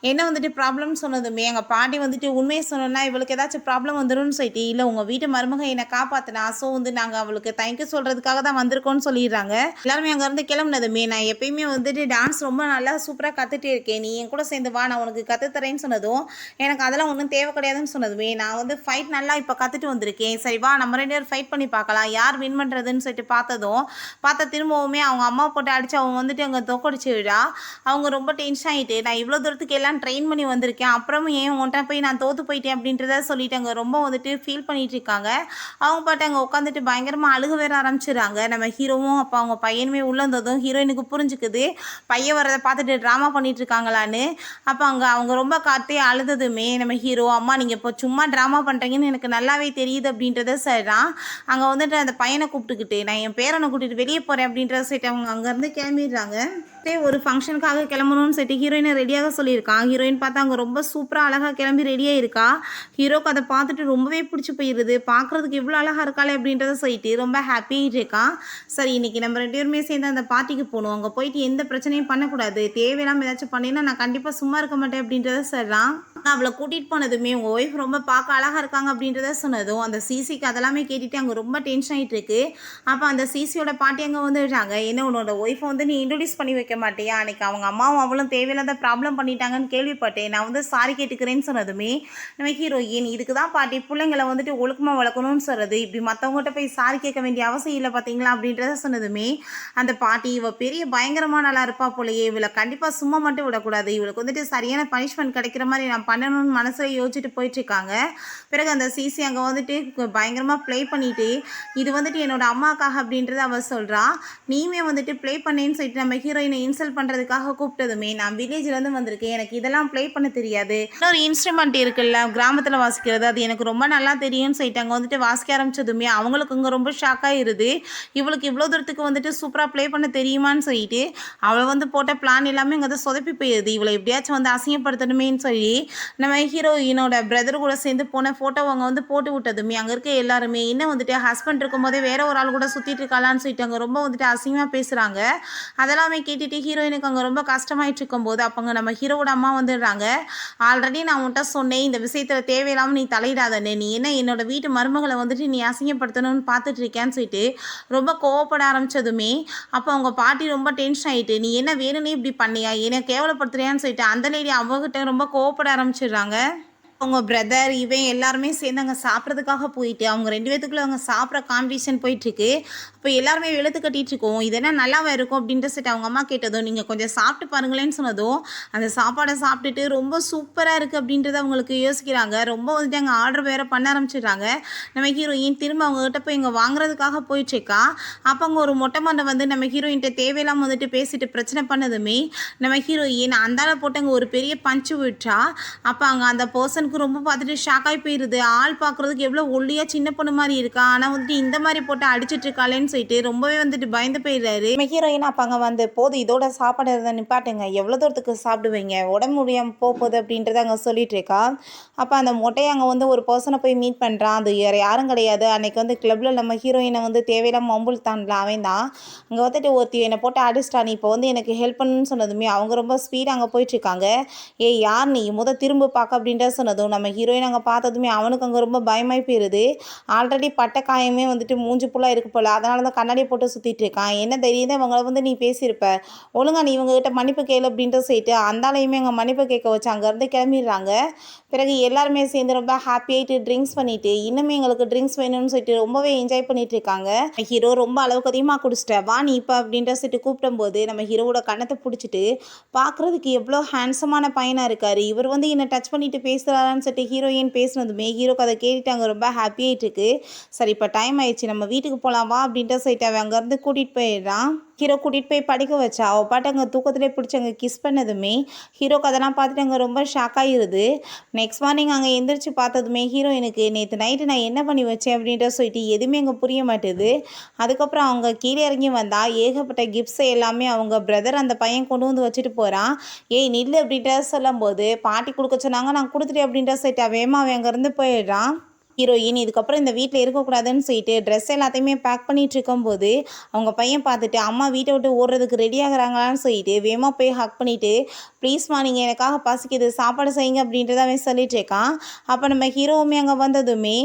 என்ன வந்துட்டு ப்ராப்ளம்னு சொன்னதுமே எங்கள் பாட்டி வந்துட்டு உண்மையை சொன்னோன்னா இவளுக்கு ஏதாச்சும் ப்ராப்ளம் வந்துடும்னு சொல்லிட்டு, இல்லை உங்கள் வீட்டு மருமக என்னை காப்பாற்றினா, ஸோ வந்து நாங்கள் அவளுக்கு தேங்க்யூ சொல்கிறதுக்காக தான் வந்திருக்கோன்னு சொல்லிடுறாங்க. எல்லாருமே அங்கேருந்து கிளம்புனதுமே, நான் எப்பயுமே வந்துட்டு டான்ஸ் ரொம்ப நல்லா சூப்பராக கற்றுட்டே இருக்கேன், நீ என் கூட சேர்ந்து வா நான் உனக்கு கற்றுத்தரேன்னு சொன்னதும், எனக்கு அதெல்லாம் ஒன்றும் தேவை கிடையாதுன்னு சொன்னதுமே, நான் வந்து ஃபைட் நல்லா இப்போ கற்றுட்டு வந்திருக்கேன். சரி வா நம்ம 2 பேரும் ஃபைட் பண்ணி பார்க்கலாம். யார் வின் பண்ணுறதுன்னு சொல்லிட்டு பார்த்தா திரும்பவுமே அவங்க அம்மா போட்டு அடிச்சு அவங்க வந்துட்டு அங்கே தோக்கடிச்சு விழா. அவங்க ரொம்ப டென்ஷன் ஆகிட்டு நான் இவ்வளோ தூரத்துக்கு எல்லாம் ட்ரெயின் பண்ணி வந்திருக்கேன். அப்புறமும் ஏன் உன்கிட்ட போய் நான் தோற்று போயிட்டேன் அப்படின்றத சொல்லிட்டு அங்கே ரொம்ப வந்துட்டு ஃபீல் பண்ணிட்டு இருக்காங்க. அவங்க பாட்டு அங்கே உட்காந்துட்டு பயங்கரமாக அழுக வேற ஆரம்பிச்சிடுறாங்க. நம்ம ஹீரோவும் அப்போ அவங்க பையனுமே உள்ள வந்ததும் ஹீரோயினுக்கு புரிஞ்சுக்குது பையன் வரதை பார்த்துட்டு ட்ராமா பண்ணிட்டு இருக்காங்களான்னு. அப்போ அவங்க ரொம்ப காத்தே அழுததுமே நம்ம ஹீரோ அம்மா நீங்கள் இப்போ சும்மா ட்ராமா பண்ணுறீங்கன்னு எனக்கு நல்லாவே தெரியுது அப்படின்றத சரிதான். அங்கே வந்துட்டு அந்த பையனை கூப்பிட்டுக்கிட்டு நான் என் பேரனை கூட்டிகிட்டு வெளியே போகிறேன் அப்படின்றத சொல்லிட்டு அவங்க அங்கேருந்து கிளம்பிடுறாங்க. ஒரு ஃபங்க்ஷனுக்காக கிளம்பணும்னு சொல்லிட்டு ஹீரோயினை ரெடியாக சொல்லியிருக்கான். ஹீரோயின் பார்த்தா அங்கே ரொம்ப சூப்பராக அழகாக கிளம்பி ரெடியாக இருக்கா. ஹீரோக்கு அதை பார்த்துட்டு ரொம்பவே பிடிச்சி போயிடுது. பார்க்குறதுக்கு இவ்வளோ அழகாக இருக்காளே அப்படின்றத சொல்லிட்டு ரொம்ப ஹாப்பியாக இருக்கான். சரி இன்றைக்கி நம்ம 2 பேருமே சேர்ந்து அந்த பார்ட்டிக்கு போகணும். அங்கே போயிட்டு எந்த பிரச்சனையும் பண்ணக்கூடாது. தேவையில்லாமல் ஏதாச்சும் பண்ணினா நான் கண்டிப்பாக சும்மா இருக்க மாட்டேன் அப்படின்றத சொல்லலாம். நான் அவளை கூட்டிகிட்டு போனதுமே உங்கள் ஒய்ஃப் ரொம்ப பார்க்க அழகாக இருக்காங்க அப்படின்றத சொன்னதும் அந்த சிசிக்கு அதெல்லாமே கேட்டுட்டு அங்கே ரொம்ப டென்ஷன் ஆகிட்டு இருக்கு. அப்போ அந்த சிசியோட பாட்டி அங்கே வந்துடுறாங்க. என்ன உன்னோட ஒய்ஃபை வந்து நீ இன்ட்ரடியூஸ் பண்ணி வைக்க மாட்டியா? அன்றைக்கி அவங்க அம்மாவும் அவளும் தேவையில்லாத ப்ராப்ளம் பண்ணிட்டாங்கன்னு கேள்விப்பட்டேன். நான் வந்து சாரி கேட்டுக்கிறேன்னு சொன்னதுமே நம்ம ஹீரோயின் இதுக்கு தான் பாட்டி பிள்ளைங்களை வந்துட்டு ஒழுக்கமாக வளர்க்கணும்னு சொல்கிறது. இப்படி மற்றவங்ககிட்ட போய் சாரி கேட்க வேண்டிய அவசியம் இல்லை பார்த்தீங்களா அப்படின்றத சொன்னதுமே அந்த பாட்டி இவள் பெரிய பயங்கரமாக நல்லா இருப்பா போலையே, இவளை கண்டிப்பாக சும்மா மட்டும் விடக்கூடாது, இவளுக்கு வந்துட்டு சரியான பனிஷ்மெண்ட் கிடைக்கிற மாதிரி நான் பண்ணணும்னு மனசில் யோசிச்சுட்டு போயிட்டுருக்காங்க. பிறகு அந்த சிசி அங்கே வந்துட்டு பயங்கரமாக ப்ளே பண்ணிவிட்டு இது வந்துட்டு என்னோட அம்மாக்காக அப்படின்றத அவள் சொல்கிறா. நீயுமே வந்துட்டு ப்ளே பண்ணேன்னு சொல்லிட்டு நம்ம ஹீரோயினை இன்சல்ட் பண்ணுறதுக்காக கூப்பிட்டதுமே நான் வில்லேஜ்லேருந்து வந்திருக்கேன், எனக்கு இதெல்லாம் ப்ளே பண்ண தெரியாது, இன்னொரு இன்ஸ்ட்ருமெண்ட் இருக்குல்ல கிராமத்தில் வாசிக்கிறது அது எனக்கு ரொம்ப நல்லா தெரியும்னு சொல்லிட்டு அங்கே வந்துட்டு வாசிக்க ஆரம்பிச்சதுமே அவங்களுக்கு இங்கே ரொம்ப ஷாக் ஆகிருது. இவளுக்கு இவ்வளோ தூரத்துக்கு வந்துட்டு சூப்பராக ப்ளே பண்ண தெரியுமான்னு சொல்லிட்டு அவளை வந்து போட்ட பிளான் எல்லாமே இங்கே வந்து சொதப்பி போயிடுது. இவளை எப்படியாச்சும் வந்து அசிங்கப்படுத்தணுமேன்னு சொல்லி நம்ம ஹீரோயினோட பிரதர் கூட சேர்ந்து போன ஃபோட்டோ அவங்க வந்து போட்டு விட்டதுமே அங்கே இருக்க எல்லாருமே இன்னும் வந்துட்டு ஹஸ்பண்ட் இருக்கும்போதே வேற ஒரு ஆள் கூட சுற்றிட்டு இருக்காளான்னு சொல்லிட்டு அங்கே ரொம்ப வந்துட்டு அசிங்கமாக பேசுகிறாங்க. அதெல்லாமே கேட்டுட்டு ஹீரோயினுக்கு அங்கே ரொம்ப கஷ்டமாயிட்டு இருக்கும்போது அப்போங்க நம்ம ஹீரோவோட அம்மா வந்துடுறாங்க. ஆல்ரெடி நான் உன்கிட்ட சொன்னேன் இந்த விஷயத்தில் தேவையில்லாமல் நீ தலையிடாதன்னு, நீ என்ன என்னோட வீட்டு மருமகளை வந்துட்டு நீ அசிங்கப்படுத்தணும்னு பார்த்துட்டு இருக்கேன்னு சொல்லிட்டு ரொம்ப கோவப்பட ஆரம்பிச்சதுமே அப்போ அவங்க பாட்டி ரொம்ப டென்ஷன் ஆகிட்டு நீ என்ன வேணும்னே இப்படி பண்ணியா, என்ன கேவலப்படுத்துறியான்னு சொல்லிட்டு அந்த லேடி அவங்ககிட்ட ரொம்ப கோவப்பட ஆரம்பிச்சிடுறாங்க. அவங்க பிரதர் இவன் எல்லாருமே சேர்ந்து அங்கே சாப்பிட்றதுக்காக போயிட்டு அவங்க 2 பேத்துக்குள்ளே அவங்க சாப்பிட்ற காம்படிஷன் போயிட்டுருக்கு. அப்போ எல்லாருமே வெளுத்து கட்டிகிட்டு இருக்கோம். இது என்ன நல்லாவே இருக்கும் அப்படின்ற சொல்லிட்டு அவங்க அம்மா கேட்டதும் நீங்கள் கொஞ்சம் சாப்பிட்டு பாருங்களேன்னு சொன்னதும் அந்த சாப்பாடை சாப்பிட்டுட்டு ரொம்ப சூப்பராக இருக்குது அப்படின்றத அவங்களுக்கு யோசிக்கிறாங்க. ரொம்ப வந்துட்டு அங்கே ஆர்டர் வேறு பண்ண ஆரம்பிச்சிடுறாங்க. நம்ம ஹீரோயின் திரும்ப அவங்ககிட்ட போய் இங்கே வாங்குறதுக்காக போயிட்டுருக்கா. அப்போ அங்கே ஒரு மொட்டை மண்டை வந்து நம்ம ஹீரோயின்கிட்ட தேவையில்லாமல் வந்துட்டு பேசிட்டு பிரச்சனை பண்ணதுமே நம்ம ஹீரோயின் அந்தால போட்டு அங்கே ஒரு பெரிய பஞ்சு விட்டா. அப்போ அங்கே அந்த பர்சன் ரொம்ப பார்த்துட்டு ஷாக் ஆகி போயிடுது. ஆள் பார்க்குறதுக்கு எவ்வளோ ஒல்லியாக சின்ன பொண்ணு மாதிரி இருக்கா, ஆனால் வந்துட்டு இந்த மாதிரி போட்டு அடிச்சிட்டு இருக்காளேன்னு சொல்லிட்டு ரொம்பவே வந்துட்டு பயந்து போயிடுறாரு. நம்ம ஹீரோயின் அப்போ அங்கே வந்து போதும் இதோட சாப்பாடு நிப்பாட்டுங்க, எவ்வளோ தூரத்துக்கு சாப்பிடுவீங்க, உடம்பு முடியாமல் போகுது அப்படின்றத அங்கே சொல்லிட்டு இருக்கா. அப்போ அந்த மொட்டையை அங்கே வந்து ஒரு பர்சனை போய் மீட் பண்ணுறான். அது வேறு யாரும் கிடையாது, அன்றைக்கி வந்து கிளப்பில் நம்ம ஹீரோயினை வந்து தேவையில்லாமல் மம்புள் தாண்டலாம் அவன் தான். அங்கே வந்துட்டு ஒருத்தி என்னை போட்டு அடிச்சிட்டா, நீ இப்போ வந்து எனக்கு ஹெல்ப் பண்ணுன்னு சொன்னதுமே அவங்க ரொம்ப ஸ்பீடாக அங்கே போயிட்டுருக்காங்க. ஏய் யார் நீ திரும்ப பார்க்க அப்படின்றத சொன்னதும் நம்ம ஹீரோயின் அங்கே பார்த்ததுமே அவனுக்கு அங்கே ரொம்ப பயமாகி போயிடுது. ஆல்ரெடி பட்ட காயமே வந்துட்டு மூஞ்சி ஃபுல்லாக இருக்கு போல், அதனால தான் கண்ணாடியை போட்டு சுற்றிட்டு இருக்கான். என்ன தெரியுது இவங்களை வந்து நீ பேசியிருப்ப, ஒழுங்கா நீ இவங்ககிட்ட மன்னிப்பு கேளு அப்படின்ட்டு சொல்லிட்டு அந்தாலையுமே அங்கே மன்னிப்பு கேட்க வச்சு அங்கேருந்து கிளம்பிடுறாங்க. பிறகு எல்லாருமே சேர்ந்து ரொம்ப ஹாப்பியாகிட்டு ட்ரிங்க்ஸ் பண்ணிவிட்டு இன்னுமே எங்களுக்கு ட்ரிங்க்ஸ் வேணும்னு சொல்லிட்டு ரொம்பவே என்ஜாய் பண்ணிட்டு இருக்காங்க. ஹீரோ ரொம்ப அளவுக்கு அதிகமாக குடிச்சிட்ட வா நீ இப்போ அப்படின்ற சொல்லிட்டு கூப்பிடும்போது நம்ம ஹீரோவோட கண்ணத்தை பிடிச்சிட்டு பார்க்குறதுக்கு எவ்வளோ ஹேண்ட்ஸமான பையனாக இருக்கார், இவர் வந்து என்னை டச் பண்ணிட்டு பேசுகிறாரான்னு சொல்லிட்டு ஹீரோயின் பேசுனதுமே ஹீரோக்கு அதை கேட்டுட்டு அங்கே ரொம்ப ஹாப்பியாகிட்டு இருக்கு. சரி இப்போ டைம் ஆயிடுச்சு நம்ம வீட்டுக்கு போகலாம் வா அப்படின்ட்டு சொல்லிட்டு அவன் அங்கேருந்து கூட்டிகிட்டு போயிடுறான். ஹீரோ கூட்டிகிட்டு போய் படிக்க வச்சா அவள் பாட்டு அங்கே தூக்கத்திலே பிடிச்சி அங்கே கிஸ் பண்ணதுமே ஹீரோக்கு அதெல்லாம் பார்த்துட்டு அங்கே ரொம்ப ஷாக் ஆகிடுது. நெக்ஸ்ட் மார்னிங் அங்கே எந்திரிச்சு பார்த்ததுமே ஹீரோயினுக்கு நேற்று நைட்டு நான் என்ன பண்ணி வச்சேன் அப்படின்ற சொல்லிட்டு எதுவுமே அங்கே புரிய மாட்டேது. அதுக்கப்புறம் அவங்க கீழே இறங்கி வந்தால் ஏகப்பட்ட கிஃப்ட்ஸை எல்லாமே அவங்க பிரதர் அந்த பையன் கொண்டு வந்து வச்சுட்டு போகிறான். ஏய் நில்லு அப்படின்ற சொல்லும்போது பாட்டி கொடுக்க சொன்னாங்க நான் கொடுத்துட்டேன் அப்படின்ற சொல்லிட்டு அவன் அங்கேருந்து போயிடுறான். ஹீரோயின் இதுக்கப்புறம் இந்த வீட்டில் இருக்கக்கூடாதுன்னு சொல்லிட்டு ட்ரெஸ் எல்லாத்தையுமே பேக் பண்ணிகிட்டு இருக்கும்போது அவங்க பையன் பார்த்துட்டு அம்மா வீட்டை விட்டு ஓடுறதுக்கு ரெடி ஆகுறாங்களான்னு சொல்லிட்டு வேகமாக போய் ஹக் பண்ணிவிட்டு ப்ளீஸ்மா நீங்கள் எனக்காக பசிக்குது சாப்பாடு செய்யுங்க அப்படின்றத அவன் சொல்லிட்டு இருக்கான். அப்போ நம்ம ஹீரோவுமே அங்கே வந்ததுமே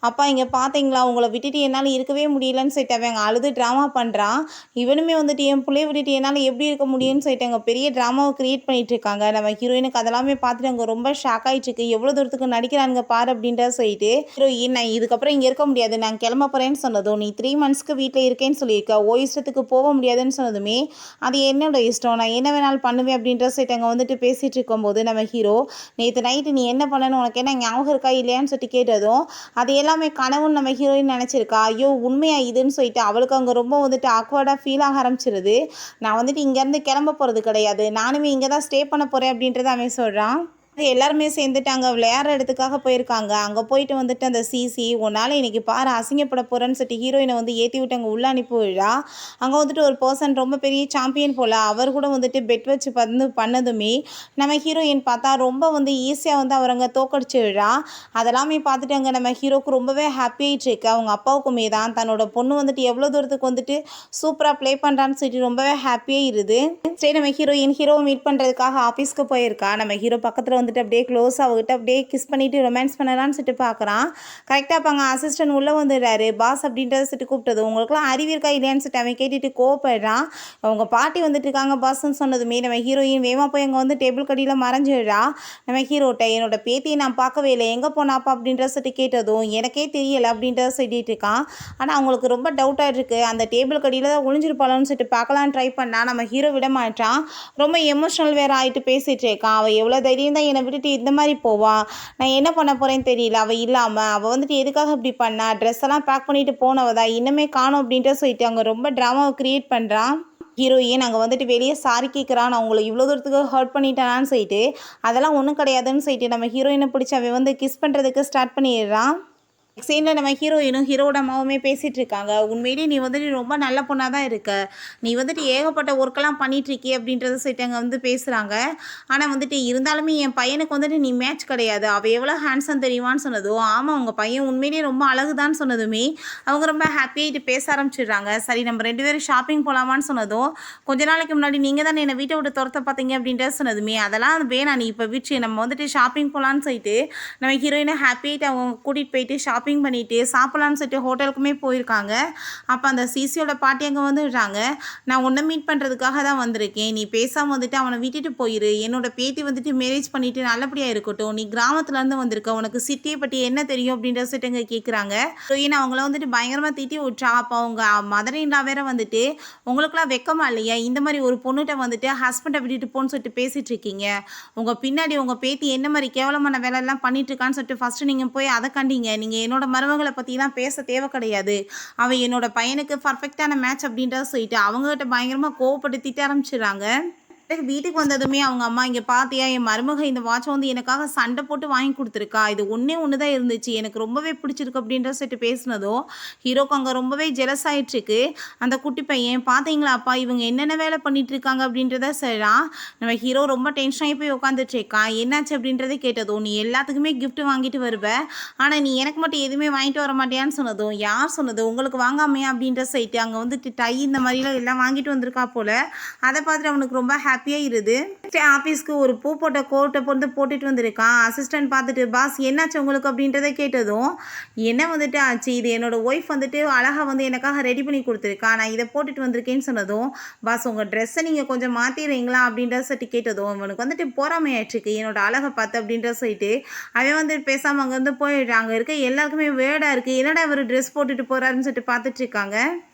அப்பா இங்கே பார்த்தீங்களா உங்களை விட்டுட்டு என்னால் இருக்கவே முடியலன்னு சொல்லிட்டு அவன் அங்கே அழுது ட்ராமா பண்ணுறான். இவனுமே வந்துட்டு என் பிள்ளைய விட்டுட்டு என்னால் எப்படி இருக்க முடியும்னு சொல்லிட்டு அங்கே பெரிய ட்ராமாவை க்ரியேட் பண்ணிகிட்டு இருக்காங்க. நம்ம ஹீரோயினுக்கு அதெல்லாமே பார்த்துட்டு அங்கே ரொம்ப ஷாக் ஆகிட்டு இருக்கு. எவ்வளோ தூரத்துக்கு நடிக்கிறானுங்க பாரு அப்படின்றத சொல்லிட்டு ஹீரோயின் நான் இதுக்கப்புறம் இங்கே இருக்க முடியாது, நான் கிளம்ப போகிறேன்னு சொன்னதும், நீ 3 மந்த்ஸ்க்கு வீட்டில் இருக்கேன்னு சொல்லியிருக்க, இஷ்டத்துக்கு போக முடியாதுன்னு சொன்னதுமே, அது என்னோட இஷ்டம், நான் என்ன வேணாலும் பண்ணுவேன் அப்படின்ற சைட் அங்கே வந்துட்டு பேசிகிட்டு இருக்கும்போது நம்ம ஹீரோ, நேற்று நைட்டு நீ என்ன பண்ணன்னு உனக்கு என்ன ஞாபகம் இருக்கா இல்லையான்னு சொல்லிட்டு கேட்டதும், அது எல்லாமே கனவுன்னு நம்ம ஹீரோயின் நினச்சிருக்கா. ஐயோ உண்மையா இதுன்னு சொல்லிட்டு அவளுக்கு அங்கே ரொம்ப வந்துட்டு ஆக்வர்டாக ஃபீல் ஆக ஆரம்பிச்சிருது. நான் வந்துட்டு இங்கேருந்து கிளம்ப போகிறது கிடையாது, நானுமே இங்கே தான் ஸ்டே பண்ண போகிறேன் அப்படின்றத அவன் சொல்கிறான். எல்லாருமே சேர்ந்துட்டு அங்கே விளையாடுற இடத்துக்காக போயிருக்காங்க. அங்கே போயிட்டு வந்துட்டு அந்த சிசி உன்னால் இன்னைக்கு பாரு அசிங்கப்பட போகிறேன்னு சொல்லிட்டு ஹீரோயினை வந்து ஏற்றி விட்டு அங்கே உள்ள அனுப்பி விழா. அங்கே வந்துட்டு ஒரு பர்சன் ரொம்ப பெரிய சாம்பியன் போல் அவர் கூட வந்துட்டு பெட் வச்சு பண்ணதுமே நம்ம ஹீரோயின் பார்த்தா ரொம்ப வந்து ஈஸியாக வந்து அவர் அங்கே தோக்கடிச்சு விழா. அதெல்லாமே பார்த்துட்டு அங்கே நம்ம ஹீரோக்கு ரொம்பவே ஹாப்பி ஆகிட்டு இருக்கு. அவங்க அப்பாவுக்குமே தான் தன்னோட பொண்ணு வந்துட்டு எவ்வளோ தூரத்துக்கு வந்துட்டு சூப்பராக ப்ளே பண்ணுறான்னு சொல்லிட்டு ரொம்பவே ஹாப்பியாக இருது. சரி நம்ம ஹீரோவை மீட் பண்ணுறதுக்காக ஆஃபீஸ்க்கு போயிருக்கா. நம்ம ஹீரோ பக்கத்தில் வந்துட்டு அப்படியே க்ளோஸ் அவகிட்ட அப்படியே கிஸ் பண்ணிவிட்டு ரொமான்ஸ் பண்ணலான்னு சொல்லிட்டு பார்க்குறான். கரெக்டாக அப்போ அங்கே அசிஸ்டன்ட் உள்ளே வந்துடுறாரு. பாஸ் அப்படின்றத சொல்லிட்டு கூப்பிட்டது, உங்களுக்குலாம் அறிவு இருக்கா இல்லையான்னு சொல்லிட்டு அவன் கேட்டுட்டு கோவப்படுறான். அவங்க பாட்டி வந்துட்டு இருக்காங்க பாஸ்ன்னு சொன்னதுமே நம்ம ஹீரோயின் வேகமாக போய் அங்கே வந்து டேபிள் கடியில் மறைஞ்சிடுறா. நம்ம ஹீரோட்ட என்னோட பேத்தியை நான் பார்க்கவே இல்லை, எங்கே போனாப்பா அப்படின்றத சொல்லிட்டு கேட்டதும் எனக்கே தெரியலை அப்படின்றத சொல்லிட்டு இருக்கான். ஆனால் அவங்களுக்கு ரொம்ப டவுட்டாக இருக்குது, அந்த டேபிள் கடியில் தான் ஒளிஞ்சிருப்பாளோன்னு சொல்லிட்டு பார்க்கலான்னு ட்ரை பண்ணால் நம்ம ஹீரோ விட மாட்டான். ரொம்ப எமோஷ்னல் வேறு ஆகிட்டு பேசிகிட்டு இருக்கான். அவள் எவ்வளோ தைரியம் தான் என்னை விட்டுட்டு இந்த மாதிரி போவா, நான் என்ன பண்ண போகிறேன்னு தெரியல, அவள் இல்லாமல் அவள் வந்துட்டு எதுக்காக இப்படி பண்ணா, ட்ரெஸ் எல்லாம் பேக் பண்ணிட்டு போனவதா இன்னுமே காணும் அப்படின்ட்டு சொல்லிட்டு அவங்க ரொம்ப ட்ராமாவை க்ரியேட் பண்ணுறான். ஹீரோயின் அங்கே வந்துட்டு வெளியே சாரி கேட்குறான், நான் உங்களை இவ்வளோ தூரத்துக்கு ஹர்ட் பண்ணிட்டேனான்னு சொல்லிட்டு. அதெல்லாம் ஒன்றும் கிடையாதுன்னு சொல்லிட்டு நம்ம ஹீரோயினை பிடிச்சி அவன் வந்து கிஸ் பண்ணுறதுக்கு ஸ்டார்ட் பண்ணிடுறான். சீனில் நம்ம ஹீரோயினும் ஹீரோட அம்மாவுமே பேசிகிட்டு இருக்காங்க. உண்மையிலேயே நீ வந்துட்டு ரொம்ப நல்ல பொண்ணாக தான் இருக்க, நீ வந்துட்டு ஏகப்பட்ட ஒர்க்கெல்லாம் பண்ணிகிட்ருக்கி அப்படின்றத சொல்லிட்டு அங்கே வந்து பேசுகிறாங்க. ஆனால் வந்துட்டு இருந்தாலுமே என் பையனுக்கு வந்துட்டு நீ மேட்ச் கிடையாது, அவள் எவ்வளோ ஹேண்ட்ஸம் தெரியுமான்னு சொன்னதும், ஆமாம் உங்கள் பையன் உண்மையிலேயே ரொம்ப அழகுதான்னு சொன்னதுமே அவங்க ரொம்ப ஹாப்பியாகிட்டு பேச ஆரம்பிச்சிடுறாங்க. சரி நம்ம 2 பேரும் ஷாப்பிங் போகலாமான்னு சொன்னதும், கொஞ்ச நாளைக்கு முன்னாடி நீங்கள் தானே என்னை வீட்டை விட்டு துரத்த பார்த்தீங்க அப்படின்றத சொன்னதுமே, அதெல்லாம் வேணாம் நீ இப்போ விட்டு நம்ம வந்துட்டு ஷாப்பிங் போகலான்னு சொல்லிட்டு நம்ம ஹீரோயினை ஹாப்பியாகிட்டு அவங்க கூட்டிகிட்டு போயிட்டு ஷாப்பிங் பண்ணிவிட்டு சாப்பிட்லான்னு சொல்லிட்டு ஹோட்டலுக்குமே போயிருக்காங்க. அப்போ அந்த சிசியோட பாட்டி அங்கே வந்துடுறாங்க. நான் உன்னை மீட் பண்ணுறதுக்காக தான் வந்திருக்கேன், நீ பேசாமல் வந்துட்டு அவனை விட்டுட்டு போயிரு, என்னோட பேத்தி வந்துட்டு மேரேஜ் பண்ணிவிட்டு நல்லபடியாக இருக்கட்டும், நீ கிராமத்துலேருந்து வந்திருக்க, உனக்கு சிட்டியை பற்றி என்ன தெரியும் அப்படின்ற சொல்லிட்டு அங்கே கேட்குறாங்க. ஏன்னா அவங்கள வந்துட்டு பயங்கரமாக திட்டி விட்றா. அப்போ அவங்க மதரின்லா வேற வந்துட்டு உங்களுக்குலாம் வெக்கமா இல்லையா, இந்த மாதிரி ஒரு பொண்ணுகிட்ட வந்துட்டு ஹஸ்பண்டை விட்டுட்டு போன்னு சொல்லிட்டு பேசிகிட்டு இருக்கீங்க, உங்கள் பின்னாடி உங்கள் பேத்தி என்ன மாதிரி கேவலமான வேலையெல்லாம் பண்ணிட்டு இருக்கான்னு சொல்லிட்டு ஃபஸ்ட்டு நீங்கள் போய் அதை கண்டிங்க, நீங்கள் என்னோட மருமகளை பற்றிலாம் பேச தேவை கிடையாது, அவள் என்னோட பையனுக்கு பர்ஃபெக்டான மேட்ச் அப்படின்றத சொல்லிட்டு அவங்ககிட்ட பயங்கரமாக கோவப்பட்டு திட்ட ஆரம்பிச்சிடுறாங்க. வீட்டுக்கு வந்ததுமே அவங்க அம்மா, இங்கே பார்த்தியா என் மருமக இந்த வாட்சை வந்து எனக்காக சண்டை போட்டு வாங்கி கொடுத்துருக்கா, இது ஒன்று தான் இருந்துச்சு, எனக்கு ரொம்பவே பிடிச்சிருக்கு அப்படின்ற சொல்லிட்டு பேசினதும் ஹீரோக்கு அங்கே ரொம்பவே ஜெலஸ் ஆகிட்டுருக்கு. அந்த குட்டி பையன் பார்த்தீங்களாப்பா இவங்க என்னென்ன வேலை பண்ணிட்டு இருக்காங்க அப்படின்றத செய்கிறான். நம்ம ஹீரோ ரொம்ப டென்ஷன் ஆகி போய் உட்காந்துட்டு இருக்கான். என்னாச்சு அப்படின்றத கேட்டதும், நீ எல்லாத்துக்குமே கிஃப்ட் வாங்கிட்டு வருவ, ஆனால் நீ எனக்கு மட்டும் எதுவுமே வாங்கிட்டு வர மாட்டியான்னு சொன்னதும், யார் சொன்னது உங்களுக்கு வாங்காமையா அப்படின்ற சைட்டு அங்கே வந்துட்டு டை இந்த மாதிரிலாம் எல்லாம் வாங்கிட்டு வந்திருக்கா போல். அதை பார்த்துட்டு அவனுக்கு ரொம்ப ஹாப்பியாக இருது. ஆஃபீஸ்க்கு ஒரு பூ போட்ட கோட்டை வந்து போட்டுட்டு வந்திருக்கான். அசிஸ்டன்ட் பார்த்துட்டு, பாஸ் என்னாச்சு உங்களுக்கு அப்படின்றத கேட்டதும், என்ன வந்துட்டு ஆச்சு, இது என்னோட ஒய்ஃப் வந்துட்டு அழகாக வந்து எனக்காக ரெடி பண்ணி கொடுத்துருக்கா, நான் இதை போட்டுட்டு வந்திருக்கேன்னு சொன்னதும், பாஸ் உங்கள் ட்ரெஸ்ஸை நீங்கள் கொஞ்சம் மாற்றிடுறீங்களா அப்படின்றத சொல்லிட்டு கேட்டதும் இவனுக்கு வந்துட்டு பொறாமையாயிட்டுருக்கு என்னோட அழகை பார்த்து அப்படின்றத சொல்லிட்டு அவன் வந்து பேசாமல் அங்கே வந்து போயிடுறாங்க. இருக்க எல்லாருக்குமே வேர்டாக இருக்குது, என்னடா இவர் ட்ரெஸ் போட்டுட்டு போகிறாருன்னு சொல்லிட்டு பார்த்துட்டு இருக்காங்க.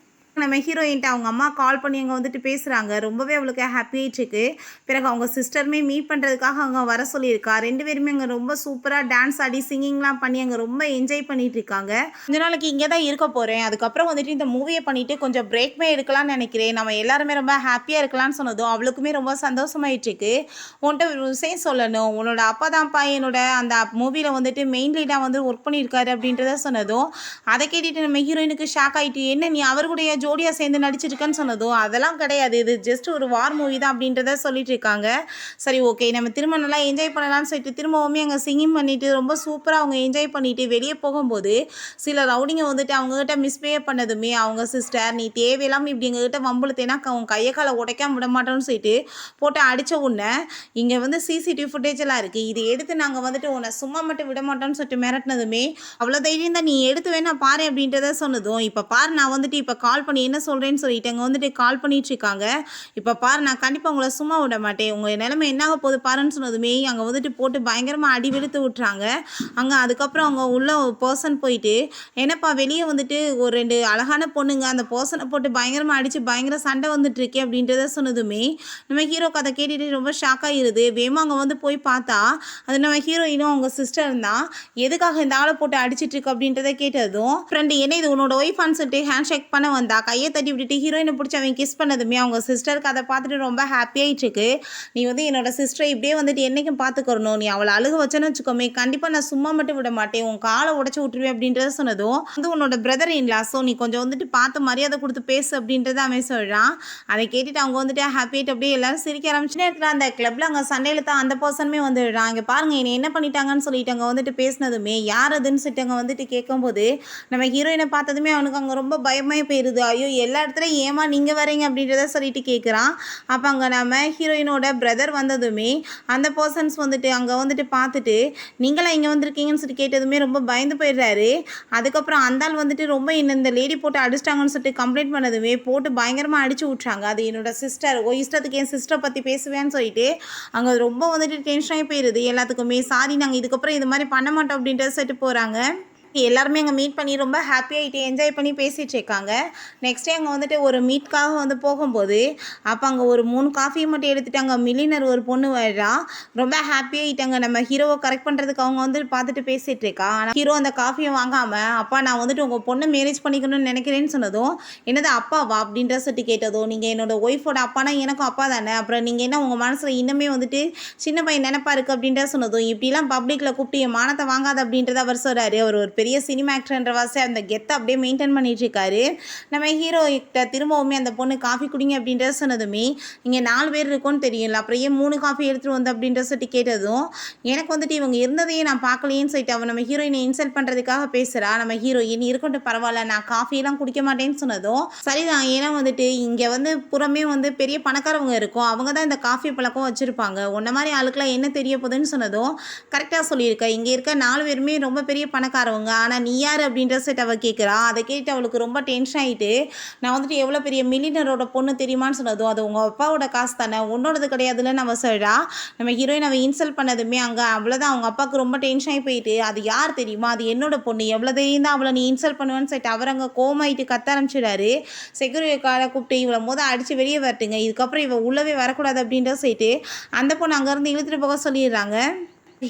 நம்ம ஹீரோயின்ட்ட அவங்க அம்மா கால் பண்ணி அங்கே வந்துட்டு பேசுகிறாங்க. ரொம்பவே அவளுக்கு ஹாப்பியாகிட்டுருக்கு. பிறகு அவங்க சிஸ்டருமே மீட் பண்ணுறதுக்காக அங்கே வர சொல்லியிருக்கா. 2 பேருமே அங்கே ரொம்ப சூப்பராக டான்ஸ் ஆடி சிங்கிங்லாம் பண்ணி அங்கே ரொம்ப என்ஜாய் பண்ணிட்டு இருக்காங்க. கொஞ்ச நாளைக்கு இங்கே தான் இருக்க போகிறேன், அதுக்கப்புறம் வந்துட்டு இந்த மூவியை பண்ணிவிட்டு கொஞ்சம் பிரேக்மே எடுக்கலாம்னு நினைக்கிறேன், நம்ம எல்லாருமே ரொம்ப ஹாப்பியாக இருக்கலாம்னு சொன்னதும் அவளுக்குமே ரொம்ப சந்தோஷமாயிட்டுருக்கு. உன்கிட்ட ஒரு விஷயம் சொல்லணும், உன்னோட அப்பா தான்ப்பா என்னோட அந்த மூவியில் வந்துட்டு மெயின் லீடாக வந்து ஒர்க் பண்ணியிருக்காரு அப்படின்றத சொன்னதும் அதை கேட்டுட்டு நம்ம ஹீரோயினுக்கு ஷாக் ஆகிட்டு, என்ன நீ அவருடைய ஜோடியாக சேர்ந்து நடிச்சிருக்கேன்னு சொன்னதும், அதெல்லாம் கிடையாது, இது ஜஸ்ட் ஒரு வார் மூவி தான் அப்படின்றத சொல்லிட்டு இருக்காங்க. சரி ஓகே நம்ம திரும்ப நல்லா என்ஜாய் பண்ணலாம்னு சொல்லிட்டு திரும்பவுமே அங்கே சிங்கிங் பண்ணிவிட்டு ரொம்ப சூப்பராக அவங்க என்ஜாய் பண்ணிவிட்டு வெளியே போகும்போது சில ரவுடிங்க வந்துட்டு அவங்ககிட்ட மிஸ்பிஹேவ் பண்ணதுமே அவங்க சிஸ்டர், நீ தேவையில்லாமல் இப்படி எங்ககிட்ட வம்புழுத்தேன்னா அவங்க கையை காலை உடைக்காம விட மாட்டோம்னு சொல்லிட்டு போட்டு அடித்த உடனே இங்கே வந்து சிசிடிவி ஃபுட்டேஜ் எல்லாம் இருக்குது, இது எடுத்து நாங்கள் வந்துட்டு உன்னை சும்மா மட்டும் விட மாட்டோம்னு சொல்லிட்டு மிரட்டினதுமே, அவ்வளோ தைரியம் தான் நீ எடுத்து வேணா பாரு அப்படின்றத சொன்னதும், இப்போ பாரு நான் வந்துட்டு இப்போ கால் பண்ணி என்ன சொல்கிறேன்னு சொல்லிட்டு அங்கே வந்துட்டு கால் பண்ணிட்டு இருக்காங்க. இப்போ பாரு நான் கண்டிப்பாக உங்களை சும்மா விட மாட்டேன், உங்கள் நிலைமை என்னாக போகுது பாருன்னு சொன்னதுமே அங்கே வந்துட்டு போட்டு பயங்கரமாக அடி வெளுத்து விட்டுறாங்க. அதுக்கப்புறம் அவங்க உள்ள ஒரு பர்சன் போயிட்டு, என்னப்பா வெளியே வந்துட்டு ஒரு 2 அழகான பொண்ணுங்க அந்த பர்சனை போட்டு பயங்கரமாக அடித்து பயங்கர சண்டை வந்துட்டு இருக்கே அப்படின்றத சொன்னதுமே நம்ம ஹீரோக்கு அதை கேட்டுட்டு ரொம்ப ஷாக் ஆகிருது. வேகமாக அங்கே வந்து போய் பார்த்தா அது நம்ம ஹீரோயினும் அவங்க சிஸ்டர் தான். எதுக்காக இந்த ஆளை போட்டு அடிச்சிட்டு இருக்கு அப்படின்றத கேட்டதும் ஃப்ரெண்டு என்ன இது உன்னோட ஒய்ஃபான்னு சொல்லிட்டு ஹேண்ட் ஷேக் பண்ண வந்தா கையை தட்டி விட்டுட்டு ஹீரோயினை பிடிச்சி அவன் கிஸ் பண்ணதுமே அவங்க சிஸ்டருக்கு அதை பார்த்துட்டு ரொம்ப ஹாப்பியாகிட்டு இருக்கு. நீ வந்து என்னோட சிஸ்டரை இப்படியே வந்துட்டு என்னைக்கும் பார்த்துக்கறணும், நீ அவளை அழுக வச்சேன்னு வச்சுக்கோமே கண்டிப்பாக நான் சும்மா மட்டும் விட மாட்டேன், உன் காலை உடச்சி விட்டுருவேன் அப்படின்றத சொன்னதும் வந்து உன்னோட பிரதர் இன்லா, ஸோ நீ கொஞ்சம் வந்துட்டு பார்த்து மரியாதை கொடுத்து பேசு அப்படின்றத அவன் சொல்கிறான். அதை கேட்டுட்டு அவங்க வந்துட்டு ஹாப்பியாகிட்டு அப்படியே எல்லாரும் சிரிக்க ஆரம்பிச்சு நேரத்தில் அந்த கிளப்ல அங்கே சண்டையில் தான் அந்த பர்சனுமே வந்துடுறான். இங்கே பாருங்க என்னை என்ன பண்ணிட்டாங்கன்னு சொல்லிட்டு அங்கே வந்துட்டு பேசினதுமே யார் அதுன்னு சொல்லிட்டு அங்கே வந்துட்டு கேட்கும்போது நம்ம ஹீரோயினை பார்த்ததுமே அவனுக்கு அங்கே ரொம்ப பயமாக போயிடுது. ஐயோ எல்லா இடத்துலையும் ஏமா நீங்கள் வரீங்க அப்படின்றத சொல்லிட்டு கேட்குறான். அப்போ அங்கே நம்ம ஹீரோயினோட பிரதர் வந்ததுமே அந்த பர்சன்ஸ் வந்துட்டு அங்கே வந்துட்டு பார்த்துட்டு நீங்களாம் இங்கே வந்திருக்கீங்கன்னு சொல்லிட்டு கேட்டதுமே ரொம்ப பயந்து போயிடுறாரு. அதுக்கப்புறம் அந்த ஆள் வந்துட்டு ரொம்ப இந்த லேடி போட்டு அடிச்சிட்டாங்கன்னு சொல்லிட்டு கம்ப்ளைண்ட் பண்ணதுமே போட்டு பயங்கரமாக அடிச்சு விட்றாங்க. அது என்னோட சிஸ்டர், இஷ்டத்துக்கு என் சிஸ்டரை பற்றி பேசுவேன்னு சொல்லிட்டு அங்கே ரொம்ப வந்துட்டு டென்ஷனாகி போயிடுது. எல்லாத்துக்குமே சாரி நாங்கள் இதுக்கப்புறம் இது மாதிரி பண்ண மாட்டோம் அப்படின்றத சொல்லிட்டு போகிறாங்க. எல்லாருமே அங்கே மீட் பண்ணி ரொம்ப ஹாப்பியாகிட்டு என்ஜாய் பண்ணி பேசிகிட்டு இருக்காங்க. நெக்ஸ்ட் டே அங்கே வந்துட்டு ஒரு மீட்காக வந்து போகும்போது அப்போ அங்கே ஒரு 3 காஃபியை மட்டும் எடுத்துகிட்டு அங்கே மில்லினர் ஒரு பொண்ணு வரா. ரொம்ப ஹாப்பியாகிட்டாங்க. நம்ம ஹீரோவை கரெக்ட் பண்ணுறதுக்கு அவங்க வந்து பார்த்துட்டு பேசிகிட்டு இருக்கா. ஆனால் ஹீரோ அந்த காஃபியை வாங்காமல் அப்பா நான் வந்துட்டு உங்கள் பொண்ணை மேரேஜ் பண்ணிக்கணும்னு நினைக்கிறேன்னு சொன்னதும் என்னது அப்பாவா அப்படின்ற சொல்லிட்டு கேட்டதும் நீங்கள் என்னோட ஒய்ஃபோட அப்பானா எனக்கும் அப்பா தானே, அப்புறம் நீங்கள் என்ன உங்கள் மனசில் இன்னுமே வந்துட்டு சின்ன பையன் நினைப்பா இருக்குது அப்படின்ற சொன்னதும் இப்படிலாம் பப்ளிக்கில் கூப்பிட்டு என் மானத்தை வாங்காத அப்படின்றத அவர் சொல்கிறாரு. அவர் ஒரு பெரிய சினிமா ஆக்டர்ன்ற வாசி அந்த கெத்தை அப்படியே மெயின்டைன் பண்ணிட்டு இருக்காரு. நம்ம ஹீரோ கிட்ட திரும்பவுமே அந்த பொண்ணு காஃபி குடிங்க அப்படின்றத சொன்னதுமே இங்கே 4 பேர் இருக்கும்னு தெரியல, அப்புறம் ஏன் 3 காஃபி எடுத்துகிட்டு வந்து அப்படின்ற சொல்லிட்டு கேட்டதும் எனக்கு வந்துட்டு இவங்க இருந்ததையே நான் பார்க்கலையேன்னு சொல்லிட்டு அவன் நம்ம ஹீரோயினை இன்சல்ட் பண்ணுறதுக்காக பேசுகிறா. நம்ம ஹீரோயின் இருக்கட்டும் பரவாயில்ல நான் காஃபியெல்லாம் குடிக்க மாட்டேன்னு சொன்னதும் சரிதான், ஏன்னா வந்துட்டு இங்கே வந்து புறமே வந்து பெரிய பணக்காரவங்க இருக்கும், அவங்க தான் இந்த காஃபி பழக்கம் வச்சுருப்பாங்க, உன்ன மாதிரி ஆளுக்கெல்லாம் என்ன தெரிய போகுதுன்னு சொன்னதும் கரெக்டாக சொல்லியிருக்க, இங்கே இருக்க 4 பேருமே ரொம்ப பெரிய பணக்காரவங்க, ஆனால் நீ யார் அப்படின்ற செட் அவள் கேட்குறா. அதை கேட்டு அவளுக்கு ரொம்ப டென்ஷன் ஆகிட்டு நான் வந்துட்டு எவ்வளோ பெரிய மில்லியனரோட பொண்ணு தெரியுமான்னு சொன்னதும் அது உங்கள் அப்பாவோட காசு தானே உன்னோடது கிடையாதுன்னு நம்ம சொல்கிறா. நம்ம ஹீரோயின் அவள் இன்சல்ட் பண்ணதுமே அங்கே அவ்வளோதான் அவங்க அப்பாவுக்கு ரொம்ப டென்ஷன் ஆகி போயிட்டு அது யார் தெரியுமா, அது என்னோட பொண்ணு, எவ்வளோ தெரியும் தான் அவளை நீ இன்சல்ட் பண்ணுவேன்னு சொல்லிட்டு அவர் அங்கே கோமாயிட்டு கத்த ஆரம்பிச்சிடாரு. செக்யூரிட்டி காரை கூப்பிட்டு இவளை அடித்து வெளியே வரட்டுங்க, இதுக்கப்புறம் இவள் உள்ளவே வரக்கூடாது அப்படின்ற சொல்லிட்டு அந்த பொண்ணு அங்கேருந்து இழுத்துட்டு போக சொல்லிடுறாங்க.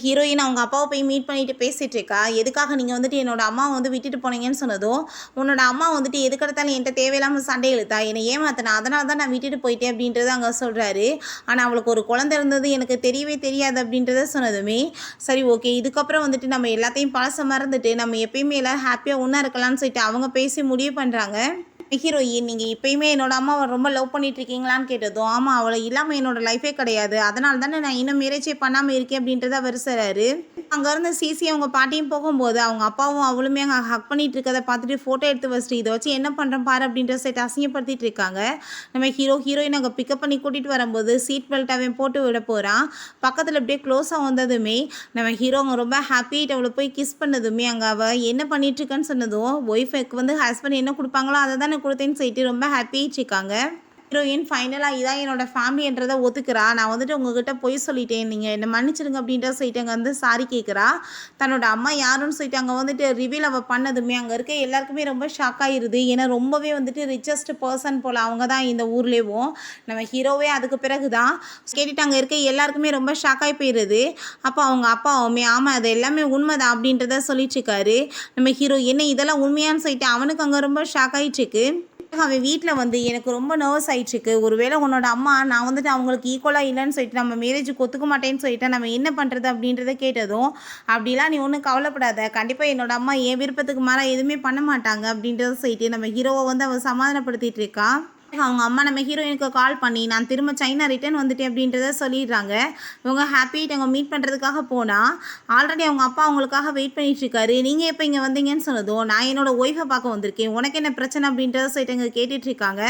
ஹீரோயின் அவங்க அப்பாவை போய் மீட் பண்ணிட்டு பேசிகிட்டு இருக்கா. எதுக்காக நீங்கள் வந்துட்டு என்னோட அம்மாவை வந்து விட்டுட்டு போனீங்கன்னு சொன்னதும் உன்னோட அம்மா வந்துட்டு எதுக்கெடுத்தாலும் என்கிட்ட தேவையில்லாமல் சண்டை இழுத்தா, என்னை ஏமாத்தினா, அதனால தான் நான் விட்டுட்டு போயிட்டேன் அப்படின்றத அங்கே சொல்கிறாரு. ஆனால் அவளுக்கு ஒரு குழந்தை இருந்தது எனக்கு தெரியவே தெரியாது அப்படின்றத சொன்னதுமே சரி ஓகே இதுக்கப்புறம் வந்துட்டு நம்ம எல்லாத்தையும் பழச மறந்துட்டு நம்ம எப்பயுமே எல்லாம் ஹாப்பியாக ஒன்றா இருக்கலாம்னு சொல்லிட்டு அவங்க பேசி முடிவு பண்ணுறாங்க. ஹீரோயின் நீங்கள் இப்போயுமே என்னோட அம்மாவை ரொம்ப லவ் பண்ணிட்டு இருக்கீங்களான்னு கேட்டதும் ஆமாம் அவளை இல்லாமல் என்னோட லைஃபே கிடையாது, அதனால தானே நான் இன்னும் மேரேஜே பண்ணாமல் இருக்கேன் அப்படின்றத அவர் சொல்கிறாரு. அங்கேருந்து சிசி அவங்க பாட்டியும் போகும்போது அவங்க அப்பாவும் அவளுமே அங்கே ஹக் பண்ணிட்டு இருக்கதை பார்த்துட்டு ஃபோட்டோ எடுத்து வச்சுட்டு இதை வச்சு என்ன பண்ணுறேன் பாரு அப்படின்ற செட் அசிங்கப்படுத்திட்டு இருக்காங்க. நம்ம ஹீரோயின் அங்கே பிக்கப் பண்ணி கூட்டிகிட்டு வரும்போது சீட் பெல்ட் அவன் போட்டு விட போகிறான். பக்கத்தில் அப்படியே க்ளோஸாக வந்ததுமே நம்ம ஹீரோ அவங்க ரொம்ப ஹாப்பியாகிட்டு அவளை போய் கிஸ் பண்ணதுமே அங்கே அவள் என்ன பண்ணிட்டு இருக்கன்னு சொன்னதும் ஒய்ஃபுக்கு வந்து ஹஸ்பண்ட் என்ன கொடுப்பாங்களோ அதை தானே கொடுத்தேன்னு சொல்லிட்டு ரொம்ப ஹாப்பியாகிட்டு இருக்காங்க. ஹீரோயின் ஃபைனலாக இதான் என்னோட ஃபேமிலின்றதை ஒத்துக்கிறா. நான் வந்துட்டு உங்ககிட்ட போய் சொல்லிட்டேன், நீங்கள் என்னை மன்னிச்சிடுங்க அப்படின்ற சொல்லிட்டு அங்கே வந்து சாரி கேட்குறா. தன்னோட அம்மா யாருன்னு சொல்லிட்டு அங்கே வந்துட்டு ரிவீல் அவள் பண்ணதுமே அங்கே இருக்க எல்லாருக்குமே ரொம்ப ஷாக் ஆகிருது. ஏன்னா ரொம்பவே வந்துட்டு ரிச்சஸ்ட் பர்சன் போல் அவங்க தான் இந்த ஊர்லேயும். நம்ம ஹீரோவே அதுக்கு பிறகு தான் கேட்டுட்டு அங்கே இருக்க எல்லாருக்குமே ரொம்ப ஷாக் ஆகி போயிடுது. அப்போ அவங்க அப்பாவுமே ஆமாம் அது எல்லாமே உண்மைதான் அப்படின்றத சொல்லிட்டு இருக்காரு. நம்ம ஹீரோ என்ன இதெல்லாம் உண்மையான்னு சொல்லிட்டு அவனுக்கு அங்கே ரொம்ப ஷாக் ஆகிட்டுருக்கு. அவன் வீட்டில் வந்து எனக்கு ரொம்ப நர்வஸ் ஆகிடுச்சுக்கு, ஒருவேளை உன்னோட அம்மா நான் வந்துட்டு அவங்களுக்கு ஈக்குவலாக இல்லைன்னு சொல்லிட்டு நம்ம மேரேஜுக்கு ஒத்துக்க மாட்டேன்னு சொல்லிட்டு நம்ம என்ன பண்ணுறது அப்படின்றத கேட்டதும் அப்படிலாம் நீ ஒன்றும் கவலைப்படாத, கண்டிப்பாக என்னோட அம்மா என் விருப்பத்துக்கு மேலே எதுவுமே பண்ண மாட்டாங்க அப்படின்றத சொல்லிட்டு நம்ம ஹீரோவை வந்து அவள் சமாதானப்படுத்திட்டு இருக்கா. அவங்க அம்மா நம்ம ஹீரோயினுக்கு கால் பண்ணி நான் திரும்ப சைனா ரிட்டர்ன் வந்துட்டேன் அப்படின்றத சொல்லிடுறாங்க. இவங்க ஹாப்பியாகிட்டு அவங்க மீட் பண்ணுறதுக்காக போனால் ஆல்ரெடி அவங்க அப்பா அவங்களுக்காக வெயிட் பண்ணிட்டு இருக்காரு. நீங்கள் எப்போ இங்கே வந்தீங்கன்னு சொன்னதும் நான் என்னோட ஒய்ஃபை பார்க்க வந்திருக்கேன், உனக்கு என்ன பிரச்சனை அப்படின்றத சொல்லிட்டு இங்கே கேட்டுட்ருக்காங்க.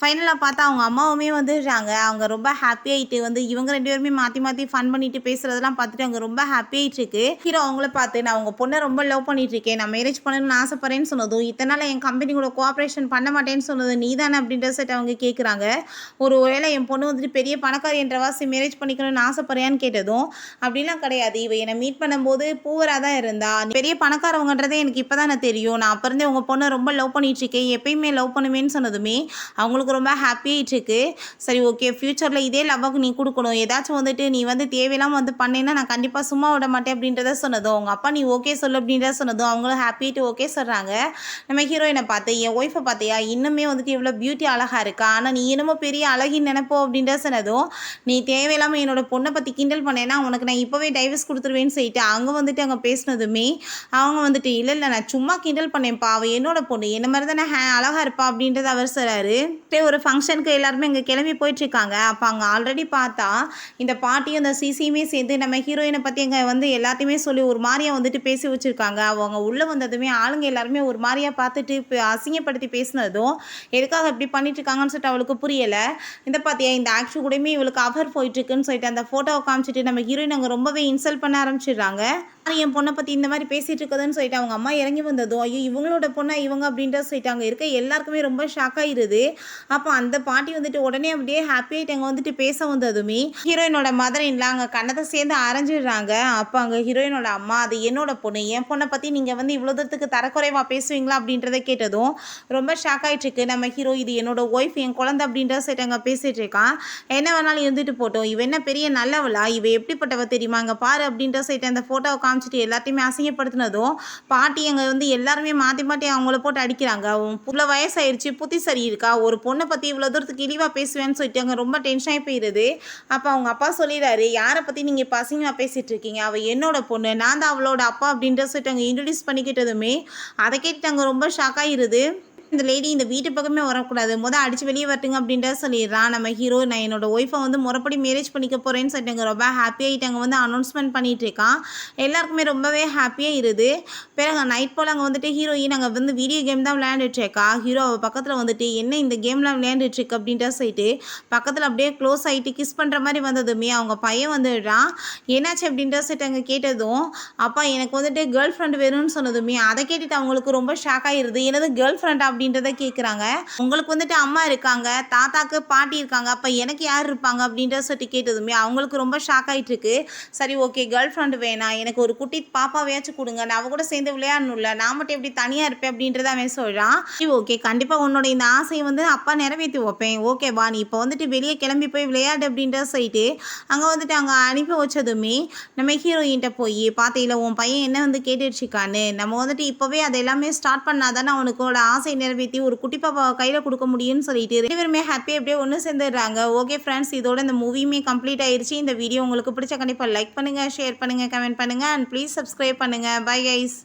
ஃபைனலாக பார்த்தா அவங்க அம்மாவுமே வந்துடுறாங்க. அவங்க ரொம்ப ஹாப்பியாகிட்டு இவங்க 2 பேருமே மாற்றி மாற்றி ஃபன் பண்ணிட்டு பேசுகிறதெல்லாம் பார்த்துட்டு அவங்க ரொம்ப ஹாப்பியாகிட்டு இருக்கு. ஹீரோ அவங்கள பார்த்து நான் உங்கள் பொண்ணை ரொம்ப லவ் பண்ணிட்டு இருக்கேன், நான் மேரேஜ் பண்ணணும்னு ஆசைப்பட்றேன்னு சொன்னதும் இத்தனை என் கம்பெனி கூட கோஆப்ரேஷன் பண்ண மாட்டேன்னு சொன்னது நீ தானே அப்படின்ற செட் அவங்க கேட்குறாங்க. ஒருவேளை என் பொண்ணு பெரிய பணக்காரி என்ற வாசி மேரேஜ் பண்ணிக்கணும்னு ஆசைப்படுறியான்னு கேட்டதும் அப்படிலாம் கிடையாது, இவ என்னை மீட் பண்ணும்போது பூவராக தான் இருந்தா, பெரிய பணக்காரவங்கன்றதே எனக்கு இப்போ தானே தெரியும், நான் அப்போ இருந்தே உங்கள் பொண்ணை ரொம்ப லவ் பண்ணிட்டு இருக்கேன், எப்பயுமே லவ் பண்ணுவேன்னு சொன்னதுமே அவங்களுக்கு ரொம்ப ஹாப்பியாகிட்டு இருக்கு. சரி ஓகே, ஃப்யூச்சரில் இதே லவ்வுக்கு நீ கொடுக்கணும், ஏதாச்சும் நீ தேவையில்லாமல் பண்ணேன்னா நான் கண்டிப்பாக சும்மா விட மாட்டேன் அப்படின்றத சொன்னதும் அவங்க அப்பா நீ ஓகே சொல்லு அப்படின்றத சொன்னதும் அவங்களும் ஹாப்பிட்டு ஓகே சொல்கிறாங்க. நம்ம ஹீரோயினை பார்த்து என் ஒய்ஃபை பார்த்தியா இன்னுமே இவ்வளோ பியூட்டி அழகாக இருக்கா, ஆனால் நீ என்னமோ பெரிய அழகின்னு நினைப்போம் அப்படின்ற சொன்னதும் நீ தேவையில்லாமல் என்னோட பொண்ணை பற்றி கிண்டல் பண்ணேன்னா உனக்கு நான் இப்போவே டைவர்ஸ் கொடுத்துருவேன்னு சொல்லிட்டு அங்கே அங்கே பேசினதுமே அவங்க இல்லை இல்லை நான் சும்மா கிண்டல் பண்ணேன்ப்பா, அவள் என்னோட பொண்ணு என்ன மாதிரி தானே அழகாக இருப்பா அப்படின்றது அவர் சொல்கிறாரு. ஒரு ஃபங்க்ஷனுக்கு எல்லாருமே இங்கே கிளம்பி போயிட்டுருக்காங்க. அப்போ அங்கே ஆல்ரெடி பார்த்தா இந்த பாட்டியும் இந்த சிசியுமே சேர்ந்து நம்ம ஹீரோயினை பற்றி அங்கே எல்லாத்தையுமே சொல்லி ஒரு மாதிரியாக பேசி வச்சுருக்காங்க. அவங்க உள்ளே வந்ததுமே ஆளுங்க எல்லாருமே ஒரு மாதிரியாக பார்த்துட்டு அசிங்கப்படுத்தி பேசினதும் எதுக்காக இப்படி பண்ணிட்டு இருக்காங்கன்னு சொல்லிட்டு அவளுக்கு புரியலை. இந்த பார்த்தியா இந்த ஆக்ஷன் கூடயுமே இவளுக்கு ஆஃபர் போயிட்டுருக்குன்னு சொல்லிட்டு அந்த ஃபோட்டோவை காமிச்சிட்டு நம்ம ஹீரோயின் அங்கே ரொம்பவே இன்சல்ட் பண்ண ஆரம்பிச்சிடுறாங்க. என் பொண்ணை பற்றி இந்த மாதிரி பேசிகிட்டு இருக்குதுன்னு சொல்லிட்டு அவங்க அம்மா இறங்கி வந்ததும் ஐயோ இவங்களோட பொண்ணை இவங்க அப்படின்ற சொல்லிட்டு அங்கே இருக்க எல்லாருக்குமே ரொம்ப ஷாக் ஆகிடுது. அப்போ அந்த பாட்டி உடனே அப்படியே ஹாப்பியாகிட்டு அங்கே பேச வந்ததுமே ஹீரோயினோட மதர் இல்லை அங்கே கண்ணத்தை சேர்ந்து அரைஞ்சிடுறாங்க. அப்போ அங்கே ஹீரோயினோட அம்மா அது என்னோட பொண்ணு, என் பொண்ணை பற்றி நீங்கள் இவ்வளோ தூரத்துக்கு தரக்குறைவாக பேசுவீங்களா அப்படின்றத கேட்டதும் ரொம்ப ஷாக் ஆகிட்டு இருக்கு. நம்ம ஹீரோ இது என்னோட ஒய்ஃப் என் குழந்தை அப்படின்ற சொல்லிட்டு அங்கே பேசிகிட்டு இருக்கான். என்ன வேணாலும் இருந்துட்டு போட்டோம், இவ என்ன பெரிய நல்லவளா, இவ எப்படிப்பட்டவ தெரியுமா, அங்கே பாரு அப்படின்ற சொல்லிட்டு அந்த ஃபோட்டோவை காமிச்சிட்டு எல்லாத்தையுமே அசிங்கப்படுத்தினதும் பாட்டி அங்கே எல்லாருமே மாற்றி மாற்றி அவங்கள போட்டு அடிக்கிறாங்க. இவ்வளோ வயசாயிருச்சு புத்தி சரி இருக்கா, ஒரு பொண்ணை பற்றி இவ்வளோ தூரத்துக்கு இழிவாக பேசுவேன்னு சொல்லிட்டு அங்கே ரொம்ப டென்ஷன் ஆகி போயிடுது. அப்போ அவங்க அப்பா சொல்லிடுறாரு யாரை பற்றி நீங்கள் இப்போ அசிங்கமாக பேசிகிட்டு இருக்கீங்க, அவள் என்னோட பொண்ணு, நான் தான் அவளோட அப்பா அப்படின்ற சொல்லிட்டு அங்கே இன்ட்ரடியூஸ் பண்ணிக்கிட்டதுமே அதை கேட்டுட்டு அங்கே ரொம்ப ஷாக் ஆகிடுது. இந்த லேடி இந்த வீட்டு பக்கமே வரக்கூடாது, அடித்து வெளியே வரட்டுங்க அப்படின்றத சொல்லிடுறான். நம்ம ஹீரோ நான் என்னோட ஒய்ஃபை முறைப்படி மேரேஜ் பண்ணிக்க போகிறேன்னு சொல்லிட்டு ரொம்ப ஹாப்பியாகிட்டு அங்கே அனௌன்ஸ்மெண்ட் பண்ணிகிட்டு இருக்கான். எல்லாருக்குமே ரொம்பவே ஹாப்பியாக இருது. பிறகு நைட் போல் அங்கே ஹீரோயின் அங்கே வீடியோ கேம் தான் விளையாண்டுட்ருக்கா. ஹீரோ அவள் பக்கத்தில் என்ன இந்த கேம்லாம் விளையாண்டுட்ருக்கு அப்படின்ற சொல்லிட்டு பக்கத்தில் அப்படியே க்ளோஸ் ஆகிட்டு கிஸ் பண்ணுற மாதிரி வந்ததுமே அவங்க பையன் வந்துடுறான். என்னாச்சு அப்படின்ற சொல்லிட்டு அங்கே கேட்டதும் அப்பா எனக்கு கேர்ள் ஃப்ரெண்ட் வேணும்னு சொன்னதுமே அதை கேட்டுட்டு அவங்களுக்கு ரொம்ப ஷாக் ஆகிடுது. எனது கேர்ள் ஃப்ரெண்ட் அப்படின்றத கேட்குறாங்க. உங்களுக்கு அம்மா இருக்காங்க, தாத்தாக்கு பாட்டி இருக்காங்க, அப்போ எனக்கு யார் இருப்பாங்க அப்படின்றத சொல்லிட்டு கேட்டதுமே அவங்களுக்கு ரொம்ப ஷாக் ஆகிட்டு இருக்கு. சரி ஓகே கேர்ள் ஃப்ரெண்ட் வேணாம், எனக்கு ஒரு குட்டி பாப்பாவையாச்சும் கொடுங்க, நான் அவ கூட சேர்ந்து விளையாடணும்ல, நான் மட்டும் எப்படி தனியாக இருப்பேன் அப்படின்றத அவன் சொல்கிறான். சரி ஓகே கண்டிப்பாக உன்னோட இந்த ஆசையை அப்பா நிறைவேற்றி வைப்பேன், ஓகேவா நீ இப்போ வெளியே கிளம்பி போய் விளையாடு அப்படின்றத சொல்லிட்டு அங்கே அங்கே அனுப்பி வச்சதுமே நம்ம ஹீரோயின்ட்ட போய் பார்த்தீங்களா உன் பையன் என்ன கேட்டுருச்சுக்கான்னு, நம்ம இப்போவே அதை எல்லாமே ஸ்டார்ட் பண்ணாதானே அவனுக்கோட ஆசை நிறைவேற்றி ஒரு குட்டி பாப்பா கையில் கொடுக்க முடியும்னு சொல்லிட்டு 2 பேருமே ஹாப்பியாக அப்படியே ஒன்று சேர்ந்துடுறாங்க. ஓகே ஃப்ரெண்ட்ஸ், இதோட இந்த மூவியுமே கம்ப்ளீட் ஆயிடுச்சு. இந்த வீடியோ உங்களுக்கு பிடிச்ச கண்டிப்பாக லைக் பண்ணுங்கள், ஷேர் பண்ணுங்கள், கமெண்ட் பண்ணுங்கள் அண்ட் ப்ளீஸ் சப்ஸ்கிரைப் பண்ணுங்கள். Bye guys.